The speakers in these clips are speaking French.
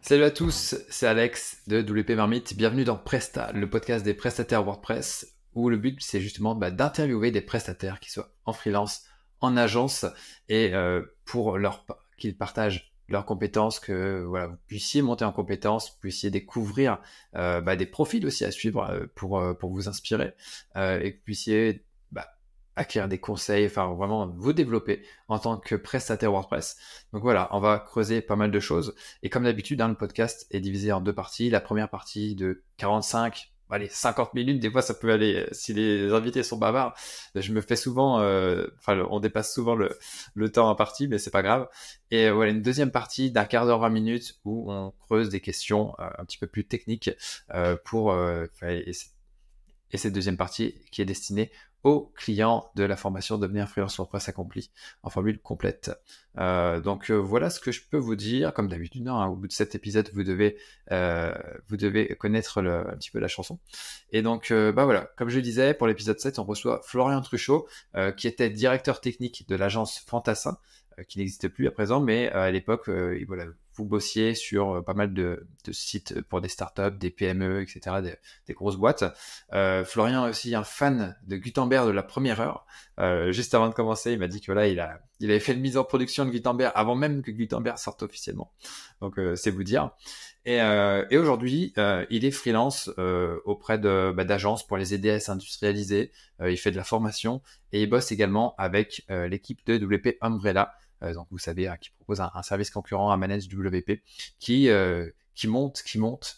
Salut à tous, c'est Alex de WP Marmite. Bienvenue dans Presta, le podcast des prestataires WordPress, où le but c'est justement d'interviewer des prestataires qui soient en freelance, en agence, et qu'ils partagent leurs compétences, que voilà, vous puissiez monter en compétences, vous puissiez découvrir des profils aussi à suivre pour vous inspirer, et que vous puissiez acquérir des conseils, enfin vraiment vous développer en tant que prestataire WordPress. Donc voilà, on va creuser pas mal de choses. Et comme d'habitude, le podcast est divisé en deux parties. La première partie de 45, allez, 50 minutes, des fois ça peut aller, si les invités sont bavards, je me fais souvent, on dépasse souvent le temps en partie, mais c'est pas grave. Et voilà, une deuxième partie d'un quart d'heure, 20 minutes, où on creuse des questions un petit peu plus techniques et cette deuxième partie qui est destinée aux clients de la formation Devenir freelance WordPress accompli en formule complète. Voilà ce que je peux vous dire. Comme d'habitude, au bout de cet épisode, vous devez connaître un petit peu la chanson. Et donc, voilà, comme je le disais, pour l'épisode 7, on reçoit Florian Truchot, qui était directeur technique de l'agence Fantassin, qui n'existe plus à présent, mais à l'époque, voilà, vous bossiez sur pas mal de sites pour des startups, des PME, etc., des grosses boîtes. Florian est aussi un fan de Gutenberg de la première heure. Juste avant de commencer, il m'a dit que voilà, il avait fait une mise en production de Gutenberg avant même que Gutenberg sorte officiellement. Donc c'est vous dire. Et aujourd'hui, il est freelance auprès d'agences pour les aider à s'industrialiser. Il fait de la formation et il bosse également avec l'équipe de WP Umbrella. Donc vous savez, qui propose un service concurrent à Manage WP qui monte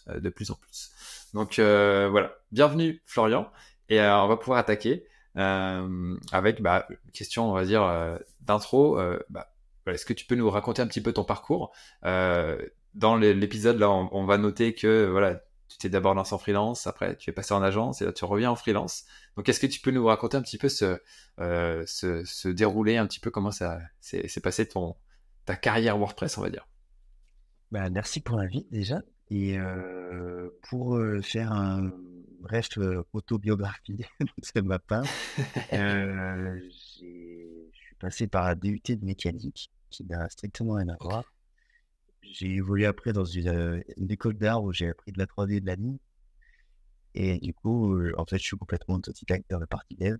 de plus en plus. Donc voilà, bienvenue Florian, et on va pouvoir attaquer avec une question, on va dire, d'intro. Voilà, est-ce que tu peux nous raconter un petit peu ton parcours dans l'épisode là, on va noter que voilà, tu t'es d'abord lancé en freelance, après tu es passé en agence et là tu reviens en freelance. Donc est-ce que tu peux nous raconter un petit peu ce déroulé, un petit peu comment ça s'est passé ta carrière WordPress, on va dire. Merci pour l'invite déjà. Et pour faire un bref autobiographie de ma part, je suis passé par un DUT de mécanique qui n'a strictement rien à Ok. voir. J'ai évolué après dans une école d'art où j'ai appris de la 3D et de la ligne. Et du coup, en fait, je suis complètement autodidacte dans la partie dev.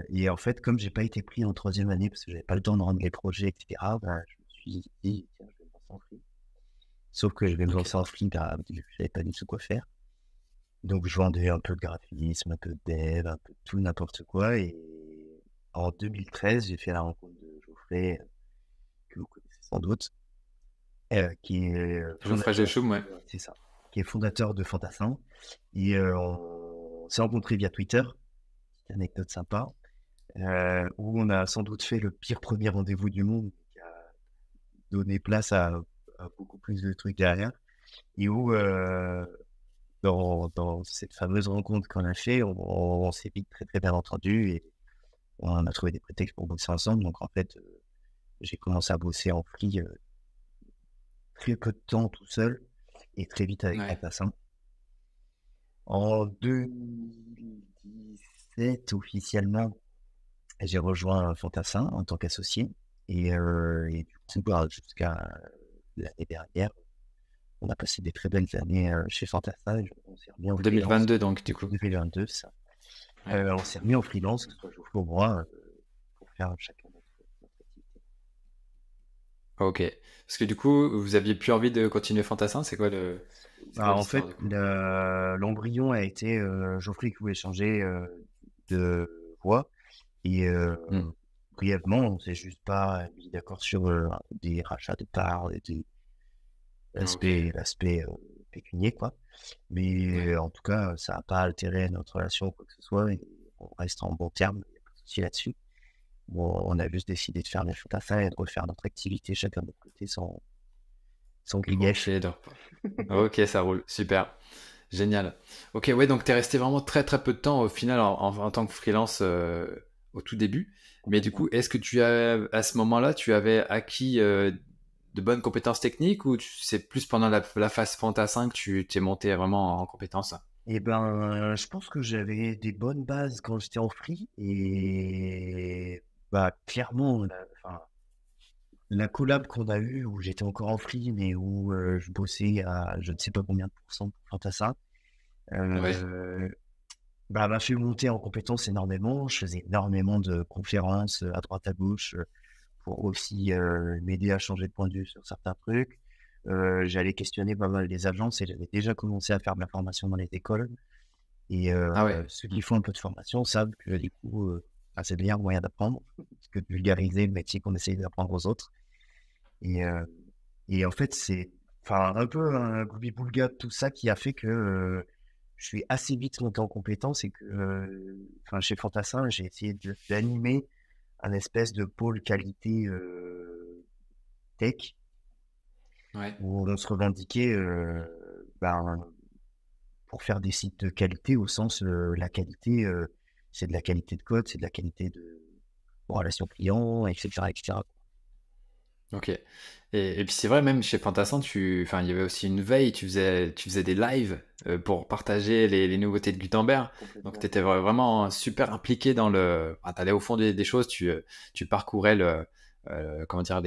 Et en fait, comme j'ai pas été pris en troisième année parce que j'avais pas le temps de rendre les projets, etc., je me suis dit, tiens, je vais me lancer en free. Sauf que je vais me Ok. lancer en free, je savais pas du tout quoi faire. Donc, je vendais un peu de graphisme, un peu de dev, un peu de tout, n'importe quoi. Et en 2013, j'ai fait la rencontre de Geoffrey, que vous connaissez sans doute, qui est Geoffrey fondateur, Géchoum, ouais. c'est ça, qui est fondateur de Fantassin. Et on s'est rencontrés via Twitter, petite anecdote sympa, où on a sans doute fait le pire premier rendez-vous du monde, qui a donné place à beaucoup plus de trucs derrière. Et où, dans cette fameuse rencontre qu'on a fait, on s'est vite très très bien entendu et on a trouvé des prétextes pour bosser ensemble. Donc en fait, j'ai commencé à bosser en free très peu de temps tout seul et très vite avec Ouais. Fantassin. En 2017, officiellement, j'ai rejoint Fantassin en tant qu'associé et du coup, jusqu'à l'année dernière, on a passé des très belles années chez Fantassin. On s'est remis en freelance 2022 donc du coup. 2022, ça. Ouais. On s'est remis en freelance, que ce soit Geoffrey ou moi, pour faire chacun notre activité. Ok. Parce que du coup, vous aviez plus envie de continuer Fantassin, c'est quoi En l'histoire fait, du coup? l'embryon a été Geoffrey qui voulait changer de voie et Hmm. brièvement, on s'est juste pas mis d'accord sur des rachats de parts et Ok. l'aspect pécunier, quoi. Mais Ouais. en tout cas, ça n'a pas altéré notre relation ou quoi que ce soit et on reste en bon terme, il n'y a pas de souci là-dessus. Bon, on a juste décidé de faire les choses à faire et de refaire notre activité chacun de notre côté sans Ok, grief. ok, ça roule. Super. Génial. Ok, ouais, donc t'es resté vraiment très très peu de temps au final en tant que freelance au tout début. Mais du Complètement. coup, est-ce que à ce moment-là, tu avais acquis de bonnes compétences techniques ou c'est plus pendant la phase Fantassin que tu t'es monté vraiment en compétences? Et je pense que j'avais des bonnes bases quand j'étais en free et clairement, la collab qu'on a eue où j'étais encore en free, mais où je bossais à je ne sais pas combien de pourcents pour Fantassin, Ouais. bah, m'a fait monter en compétences énormément. Je faisais énormément de conférences à droite à gauche pour aussi m'aider à changer de point de vue sur certains trucs. J'allais questionner pas mal les agences et j'avais déjà commencé à faire de la formation dans les écoles. Et Ah ouais. ceux qui font un peu de formation savent que du coup, bah, c'est le meilleur moyen d'apprendre, parce que de vulgariser le métier qu'on essaye d'apprendre aux autres. Et, euh, et en fait, c'est enfin un peu un gloubi-boulga de tout ça qui a fait que je suis assez vite monté en compétence et que enfin chez Fantassin, j'ai essayé d'animer un espèce de pôle qualité tech Ouais. où on se revendiquait ben, pour faire des sites de qualité au sens la qualité, c'est de la qualité de code, c'est de la qualité de relation client, etc., etc. Ok. Et puis c'est vrai, même chez Fantassin, enfin, il y avait aussi une veille, tu faisais des lives pour partager les nouveautés de Gutenberg. Donc tu Complètement. étais vraiment super impliqué dans le. Enfin, tu allais au fond des choses, tu parcourais comment dire,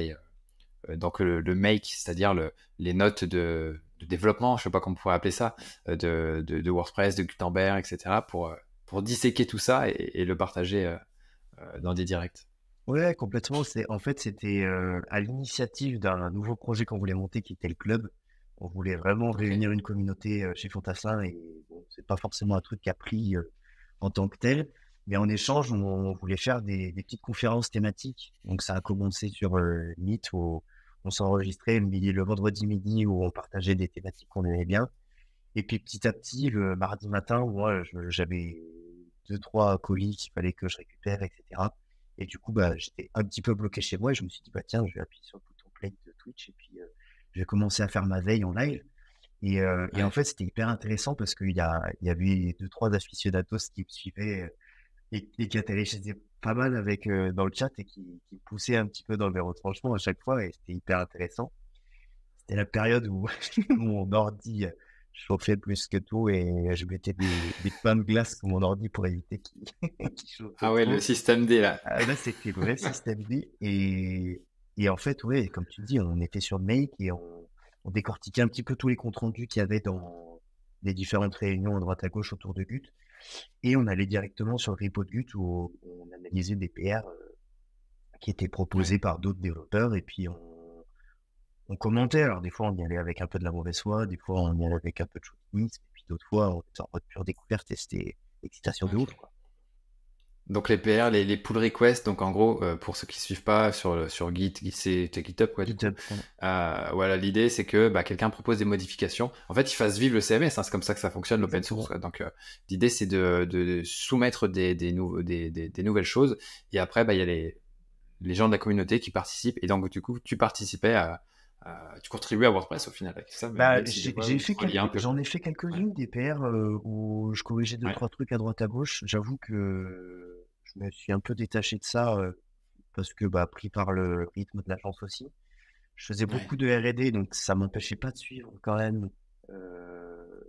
donc le make, c'est-à-dire les notes de développement, je sais pas comment on pourrait appeler ça, de WordPress, de Gutenberg, etc. Pour disséquer tout ça et le partager dans des directs. Ouais, complètement. En fait, c'était à l'initiative d'un nouveau projet qu'on voulait monter qui était le club. On voulait vraiment Ok. réunir une communauté chez Fantassin et bon, c'est pas forcément un truc qui a pris en tant que tel, mais en échange, on voulait faire des petites conférences thématiques. Donc, ça a commencé sur Meet où on s'enregistrait le vendredi midi où on partageait des thématiques qu'on aimait bien. Et puis, petit à petit, le mardi matin, moi, j'avais deux, trois colis qu'il fallait que je récupère, etc. Et du coup, bah, j'étais un petit peu bloqué chez moi et je me suis dit, bah, tiens, je vais appuyer sur le bouton play de Twitch et puis je vais commencer à faire ma veille en live. Et en Ouais. fait, c'était hyper intéressant parce il y avait deux, trois aficionados qui me suivaient et qui interagissaient pas mal avec dans le chat et qui me poussaient un petit peu dans le retranchement à chaque fois et c'était hyper intéressant. C'était la période où mon ordi chauffait plus que tout et je mettais des pains de glace sur mon ordi pour éviter qu'il qu'il chauffe Ah ouais, le trop. système D là. Là, c'était le vrai système D. Et en fait, ouais, comme tu dis, on était sur Make et on décortiquait un petit peu tous les comptes rendus qu'il y avait dans les différentes réunions à droite à gauche autour de Gut. Et on allait directement sur le repo de Gut où on analysait des PR qui étaient Ouais. proposés par d'autres développeurs et puis on commentait. Alors, des fois, on y allait avec un peu de la mauvaise foi, des fois, on y allait avec un peu de chauvinisme, et puis d'autres fois, on était en mode pure découverte et c'était excitation de Ok. ouf, quoi. Donc les PR, les pull requests, donc en gros, pour ceux qui suivent pas sur Git, c'est GitHub quoi du coup. GitHub, ouais. Voilà, l'idée c'est que bah, quelqu'un propose des modifications. En fait, il fasse vivre le CMS, hein, c'est comme ça que ça fonctionne l'open source. Exactement. Quoi. Donc l'idée c'est de soumettre des nouvelles choses et après bah, il y a les gens de la communauté qui participent et donc du coup tu participais tu contribues à WordPress au final avec ça, Bah, même si des fois j'ai tu fait te relies un peu. j'en ai fait Ouais, quelques-unes des PR où je corrigeais deux, ouais, trois trucs à droite à gauche. J'avoue que je me suis un peu détaché de ça parce que, bah, pris par le rythme de l'agence aussi. Je faisais ouais. beaucoup de R&D, donc ça m'empêchait pas de suivre quand même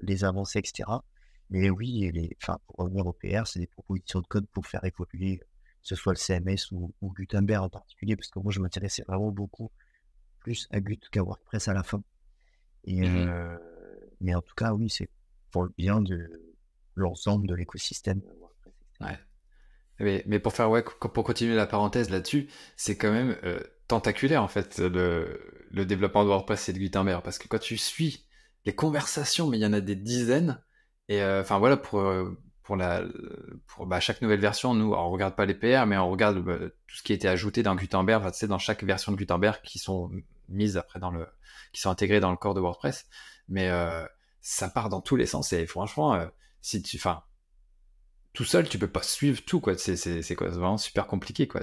les avancées, etc. Mais oui, enfin, pour revenir au PR, c'est des propositions de code pour faire évoluer, que ce soit le CMS ou Gutenberg en particulier, parce que moi, je m'intéressais vraiment beaucoup plus à Gut qu'à WordPress à la fin. Et, Mhm. mais en tout cas, oui, c'est pour le bien de l'ensemble de l'écosystème WordPress, etc. Ouais. Mais pour faire, ouais, pour continuer la parenthèse là-dessus, c'est quand même tentaculaire en fait le développement de WordPress et de Gutenberg parce que quand tu suis les conversations, mais il y en a des dizaines, et enfin voilà pour pour bah, chaque nouvelle version, nous on regarde pas les PR, mais on regarde bah, tout ce qui a été ajouté dans Gutenberg, enfin, tu sais, dans chaque version de Gutenberg qui sont mises après qui sont intégrées dans le corps de WordPress, mais ça part dans tous les sens et franchement, si tu, enfin tout seul, tu peux pas suivre tout, quoi. C'est quoi, c'est vraiment super compliqué, quoi.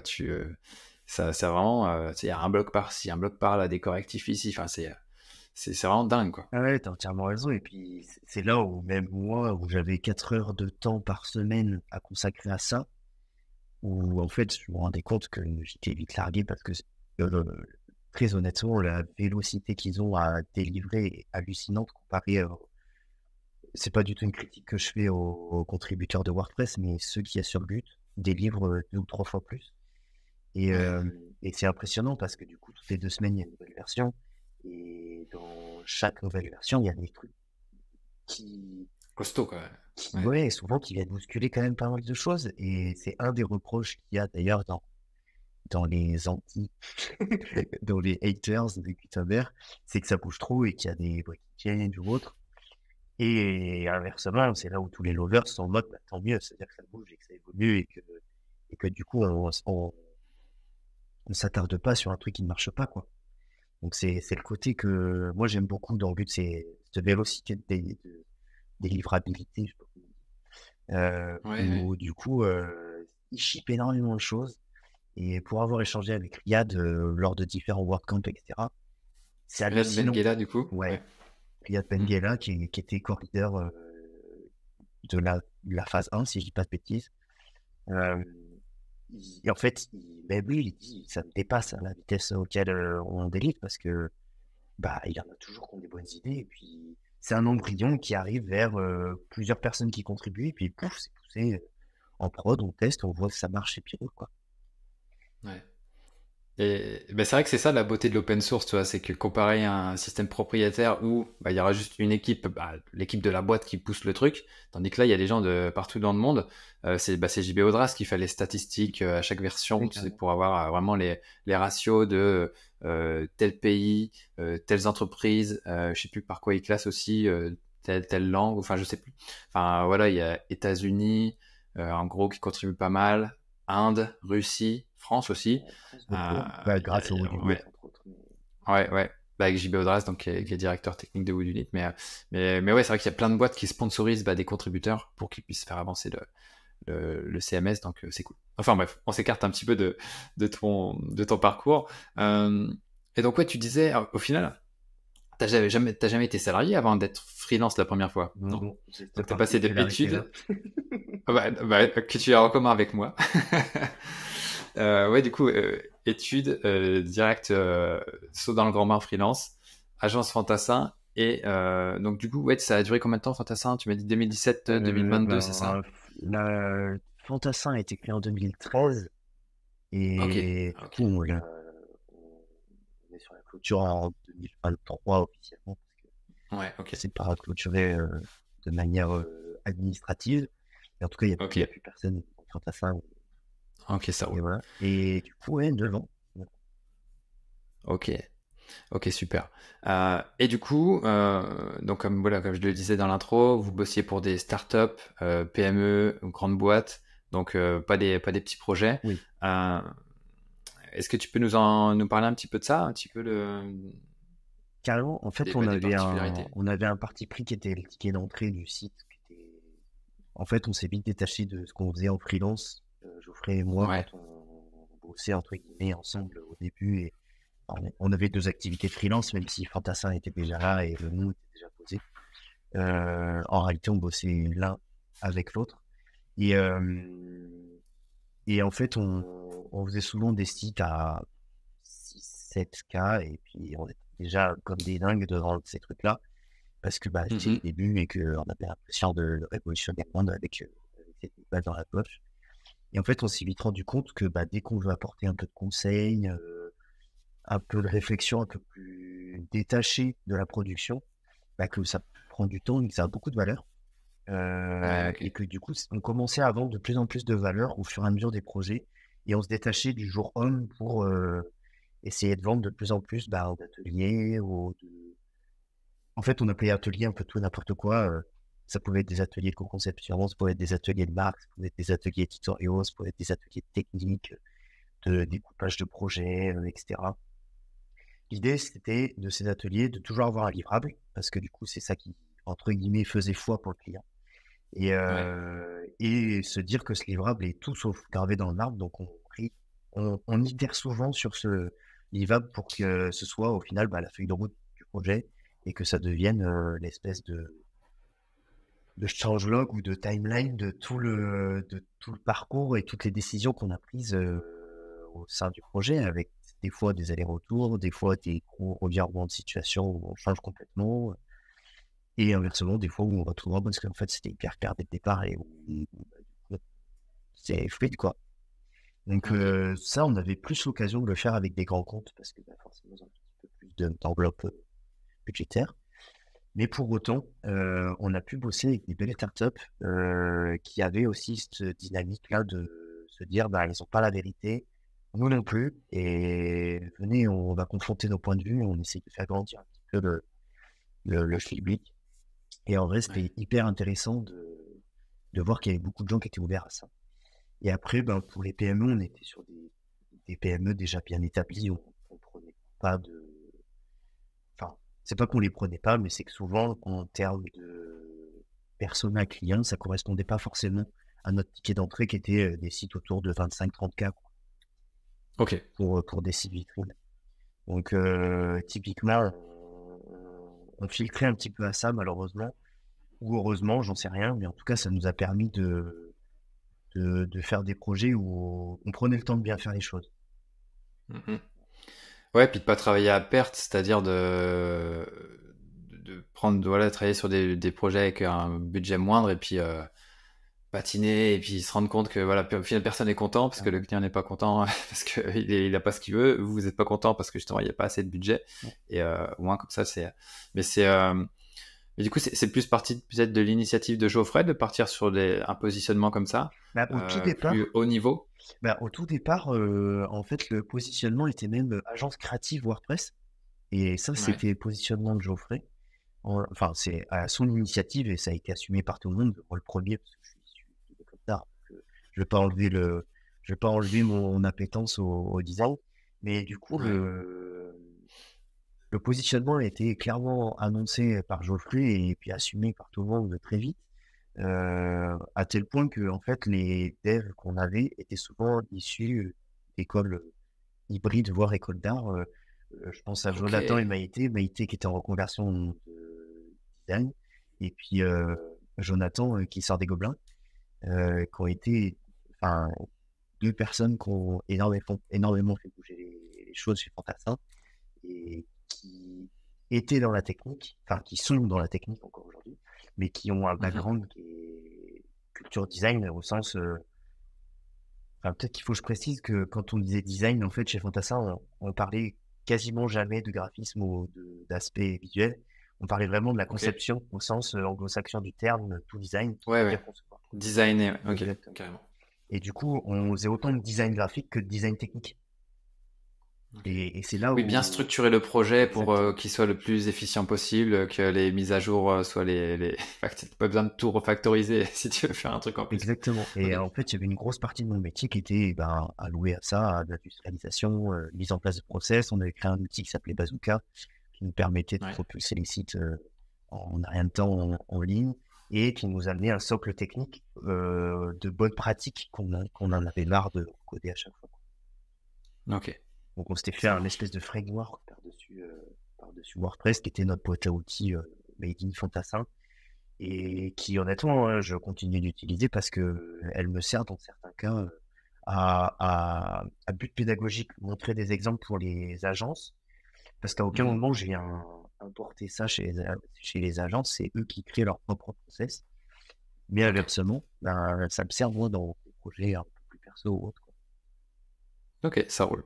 Ça, c'est vraiment, il y a un bloc par-ci, un bloc par-là, des correctifs ici. Enfin, c'est vraiment dingue, quoi. Ah ouais, t'as entièrement raison. Et puis, c'est là où même moi, où j'avais 4 heures de temps par semaine à consacrer à ça, où en fait, je me rendais compte que j'étais vite largué parce que, euh, très honnêtement, la vélocité qu'ils ont à délivrer est hallucinante comparée c'est pas du tout une critique que je fais aux contributeurs de WordPress, mais ceux qui assurent Gut délivrent deux ou trois fois plus. Et, Ouais, euh, et c'est impressionnant parce que du coup, tout toutes les 2 semaines, il y a une nouvelle version. Et dans chaque nouvelle version, il y a des trucs qui, Costaud, quand même. Ouais. ouais, souvent qui viennent bousculer quand même pas mal de choses. Et c'est un des reproches qu'il y a d'ailleurs dans les dans les haters de Gutenberg, c'est que ça bouge trop et qu'il y a des breaking change ou autre. Et inversement, c'est là où tous les lovers sont en mode, bah, tant mieux, c'est-à-dire que ça bouge et que ça évolue et que du coup, on s'attarde pas sur un truc qui ne marche pas, quoi. Donc c'est le côté que moi j'aime beaucoup dans le but, c'est cette vélocité des livrabilités, je sais pas comment dire. Ouais, ouais. Où du coup, ils shippent énormément de choses. Et pour avoir échangé avec Riyad lors de différents WordCamp, etc., c'est Riyad Ben hallucinant. Ghela, du coup. Ouais, Ouais. Riyad Ben Mm. Ghela, qui était co-leader de la phase 1, si je dis pas de bêtises. Euh, et en fait, même lui, il dit, ça me dépasse la vitesse auquel on délivre parce que bah, il y en a toujours qui ont des bonnes idées. Et puis, c'est un embryon qui arrive vers plusieurs personnes qui contribuent. Et puis, pouf, c'est poussé en prod, on teste, on voit que ça marche et puis roule, quoi. Ouais. Et ben, c'est vrai que c'est ça la beauté de l'open source, tu vois, c'est que comparé à un système propriétaire où bah, il y aura juste une équipe, bah, l'équipe de la boîte qui pousse le truc, tandis que là, il y a des gens de partout dans le monde. C'est JB Audras qui fait les statistiques à chaque version, Oui, tu sais, carrément. pour avoir vraiment les ratios de tel pays, telles entreprises, je sais plus par quoi il classe aussi, telle langue, enfin, je sais plus. Enfin, voilà, il y a États-Unis, en gros, qui contribuent pas mal, Inde, Russie, France aussi. France beaucoup. Bah, grâce au Woodunit, Ouais, entre autres. ouais, ouais. Bah, avec JB Audras, donc, qui est directeur technique de Woodunit. Mais ouais, c'est vrai qu'il y a plein de boîtes qui sponsorisent bah, des contributeurs pour qu'ils puissent faire avancer le CMS, donc c'est cool. Enfin bref, on s'écarte un petit peu de ton parcours. Euh, et donc, ouais, tu disais, au final, t'as jamais été salarié avant d'être freelance la première fois, Non, non? non, c'est cette Donc, t'as passé de particularité là. études, que tu as en commun avec moi. Ouais, du coup, études, direct, saut dans le grand bain freelance, agence Fantassin. Et donc, du coup, ouais, ça a duré combien de temps, Fantassin? Tu m'as dit 2017-2022, c'est ça? La Fantassin a été créé en 2013 Ok, et du ok. coup, on est sur la clôture en 2023 officiellement Ouais, ok. parce que c'est pas clôturé de manière administrative. Et en tout cas, Ok, il y a plus personne en Fantassin. ok, ça Et roule. voilà. Et du coup, ouais, 9 ans. Ok, ok, super. Et du coup, donc voilà, comme je le disais dans l'intro, vous bossiez pour des startups, PME, grandes boîtes, donc pas des petits projets. Oui. Euh, Est-ce que tu peux nous parler un petit peu de ça, un petit peu Carrément, en fait, des particularités? on avait un parti pris qui était le ticket d'entrée du site. En fait, on s'est vite détaché de ce qu'on faisait en freelance. Geoffrey et moi, Ouais, quand on bossait entre guillemets ensemble au début. Et on avait 2 activités de freelance, même si Fantassin était déjà là et le nom était déjà posé. En réalité, on bossait l'un avec l'autre. Et, et en fait, on faisait souvent des sites à 6-7K et puis on était déjà comme des dingues devant ces trucs-là parce que bah, c'était le mhm, début et qu'on avait l'impression de révolutionner le monde avec cette balle dans la poche. Et en fait, on s'est vite rendu compte que bah, dès qu'on veut apporter un peu de conseils, un peu de réflexion un peu plus détachée de la production, bah, que ça prend du temps et que ça a beaucoup de valeur. ouais, ok, Et que du coup, on commençait à vendre de plus en plus de valeur au fur et à mesure des projets. Et on se détachait du jour homme pour essayer de vendre de plus en plus bah, d'ateliers. En fait, on appelait atelier un peu tout et n'importe quoi. Ça pouvait être des ateliers de co-conception, ça pouvait être des ateliers de marque, ça pouvait être des ateliers tutoriaux, ça pouvait être des ateliers techniques, de découpage de projets, etc. L'idée, c'était de ces ateliers de toujours avoir un livrable, parce que du coup, c'est ça qui, entre guillemets, faisait foi pour le client. ouais, Et se dire que ce livrable est tout sauf gravé dans le marbre, donc on itère souvent sur ce livrable pour que ce soit au final bah, la feuille de route du projet et que ça devienne l'espèce de changelog ou de timeline de tout le parcours et toutes les décisions qu'on a prises au sein du projet, avec des fois des allers-retours, des fois des gros revirements de situation où on change complètement, et inversement, des fois où on va tout droit parce qu'en fait c'était hyper clair dès le départ et où c'est fluide quoi. Donc ok. ça, on avait plus l'occasion de le faire avec des grands comptes parce que bah, forcément un petit peu plus d'enveloppe budgétaire. Mais pour autant, on a pu bosser avec des belles startups qui avaient aussi cette dynamique-là de se dire, bah, ils n'ont pas la vérité, nous non plus, et venez, on va confronter nos points de vue, on essaie de faire grandir un petit peu le public. Et en vrai, c'était hyper intéressant de voir qu'il y avait beaucoup de gens qui étaient ouverts à ça. Et après, ben, pour les PME, on était sur des PME déjà bien établies, on prenait pas de... Enfin, c'est pas qu'on les prenait pas, mais c'est que souvent, en termes de persona client, ça correspondait pas forcément à notre ticket d'entrée qui était des sites autour de 25-30K Ok. pour des sites vitrines. Donc, typiquement, on filtrait un petit peu à ça, malheureusement, ou heureusement, j'en sais rien, mais en tout cas, ça nous a permis de faire des projets où on prenait le temps de bien faire les choses. Mhm. Ouais, puis de pas travailler à perte, c'est-à-dire de prendre, voilà, de travailler sur des projets avec un budget moindre et puis patiner et puis se rendre compte que voilà, au final personne n'est content parce que le client n'est pas content parce qu'il a pas ce qu'il veut, vous n'êtes pas content parce que justement il n'y a pas assez de budget et au moins comme ça c'est. Mais du coup c'est plus parti peut-être de l'initiative de Geoffrey de partir sur un positionnement comme ça, Au tout départ, plus haut niveau. au tout départ, en fait, le positionnement était même agence créative WordPress. Et ça, c'était le positionnement de Geoffrey. Enfin, c'est à son initiative et ça a été assumé par tout le monde. Moi, le premier, parce que je suis issu de l'école d'art. Je vais pas enlever mon appétence au design. Mais du coup, le positionnement a été clairement annoncé par Geoffrey et puis assumé par tout le monde très vite. À tel point que en fait les devs qu'on avait étaient souvent issus d'écoles hybrides, voire écoles d'art. Je pense à Jonathan et Maïté qui était en reconversion de design, et puis Jonathan qui sort des Gobelins, qui ont été deux personnes qui ont énormément fait bouger les choses chez Fantassin et qui étaient dans la technique, enfin qui sont dans la technique encore aujourd'hui, mais qui ont un background qui est culture design au sens... peut-être qu'il faut que je précise que quand on disait design, en fait, chez Fantassin, on parlait quasiment jamais de graphisme ou d'aspect visuel. On parlait vraiment de la conception au sens anglo-saxon du terme, tout design, tout dire concevoir. Designer, ok, carrément. Et du coup, on faisait autant de design graphique que de design technique. Et c'est là où... Oui, bien structurer le projet pour qu'il soit le plus efficient possible, que les mises à jour soient Enfin, que t'as pas besoin de tout refactoriser si tu veux faire un truc en plus. Exactement. Et en fait, il y avait une grosse partie de mon métier qui était allouée à ça, à l'industrialisation, mise en place de process. On avait créé un outil qui s'appelait Bazooka, qui nous permettait de propulser les sites en rien de temps en ligne et qui nous amenait un socle technique de bonnes pratiques qu'on en avait marre de coder à chaque fois. Ok. Donc on s'était fait un espèce de framework par-dessus WordPress qui était notre boîte à outils Made in Fantassin et qui honnêtement je continue d'utiliser parce que elle me sert dans certains cas à but pédagogique, montrer des exemples pour les agences, parce qu'à aucun moment je viens importer ça chez les agences, c'est eux qui créent leur propre process. Mais inversement, ça me sert moi dans des projets un peu plus perso ou autre. Ok, ça roule.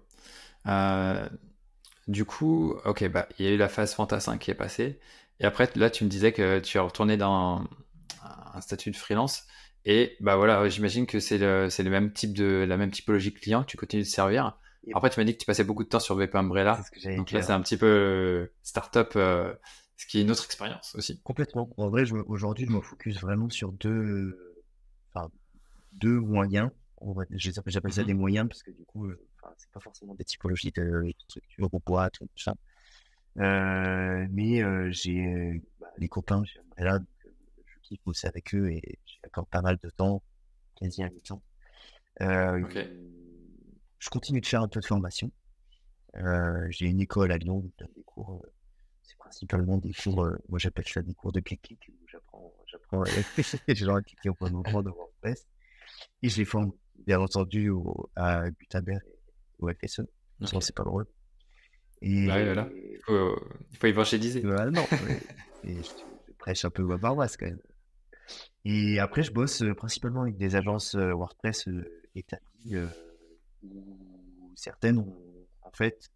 Du coup, ok, il y a eu la phase Fantassin qui est passée. Et après, là, tu me disais que tu es retourné dans un statut de freelance. Et voilà, j'imagine que c'est le même type la même typologie de client que tu continues de servir. Après, tu m'as dit que tu passais beaucoup de temps sur VP Umbrella. Donc là, c'est un petit peu startup, ce qui est une autre expérience aussi. Complètement. En vrai, aujourd'hui, je me focus vraiment sur deux moyens. J'appelle ça des moyens parce que du coup, c'est pas forcément des typologies de structures ou boîtes ou tout ça. Mais j'ai les copains chez Umbrella, je kiffe bosser avec eux et j'ai encore pas mal de temps, quasi un mi-temps. Je continue de faire un peu de formation. J'ai une école à Lyon où je donne des cours. C'est principalement des cours, moi j'appelle ça des cours de clic-clic, où j'apprends les gens à cliquer au bon moment de WordPress. Et je les forme, bien entendu, à Gutenberg et au FSE. Sinon, c'est pas drôle. Et voilà. Il faut évangéliser. Non, et je prêche un peu ma paroisse quand même. Et après, je bosse principalement avec des agences WordPress établies où certaines ont en fait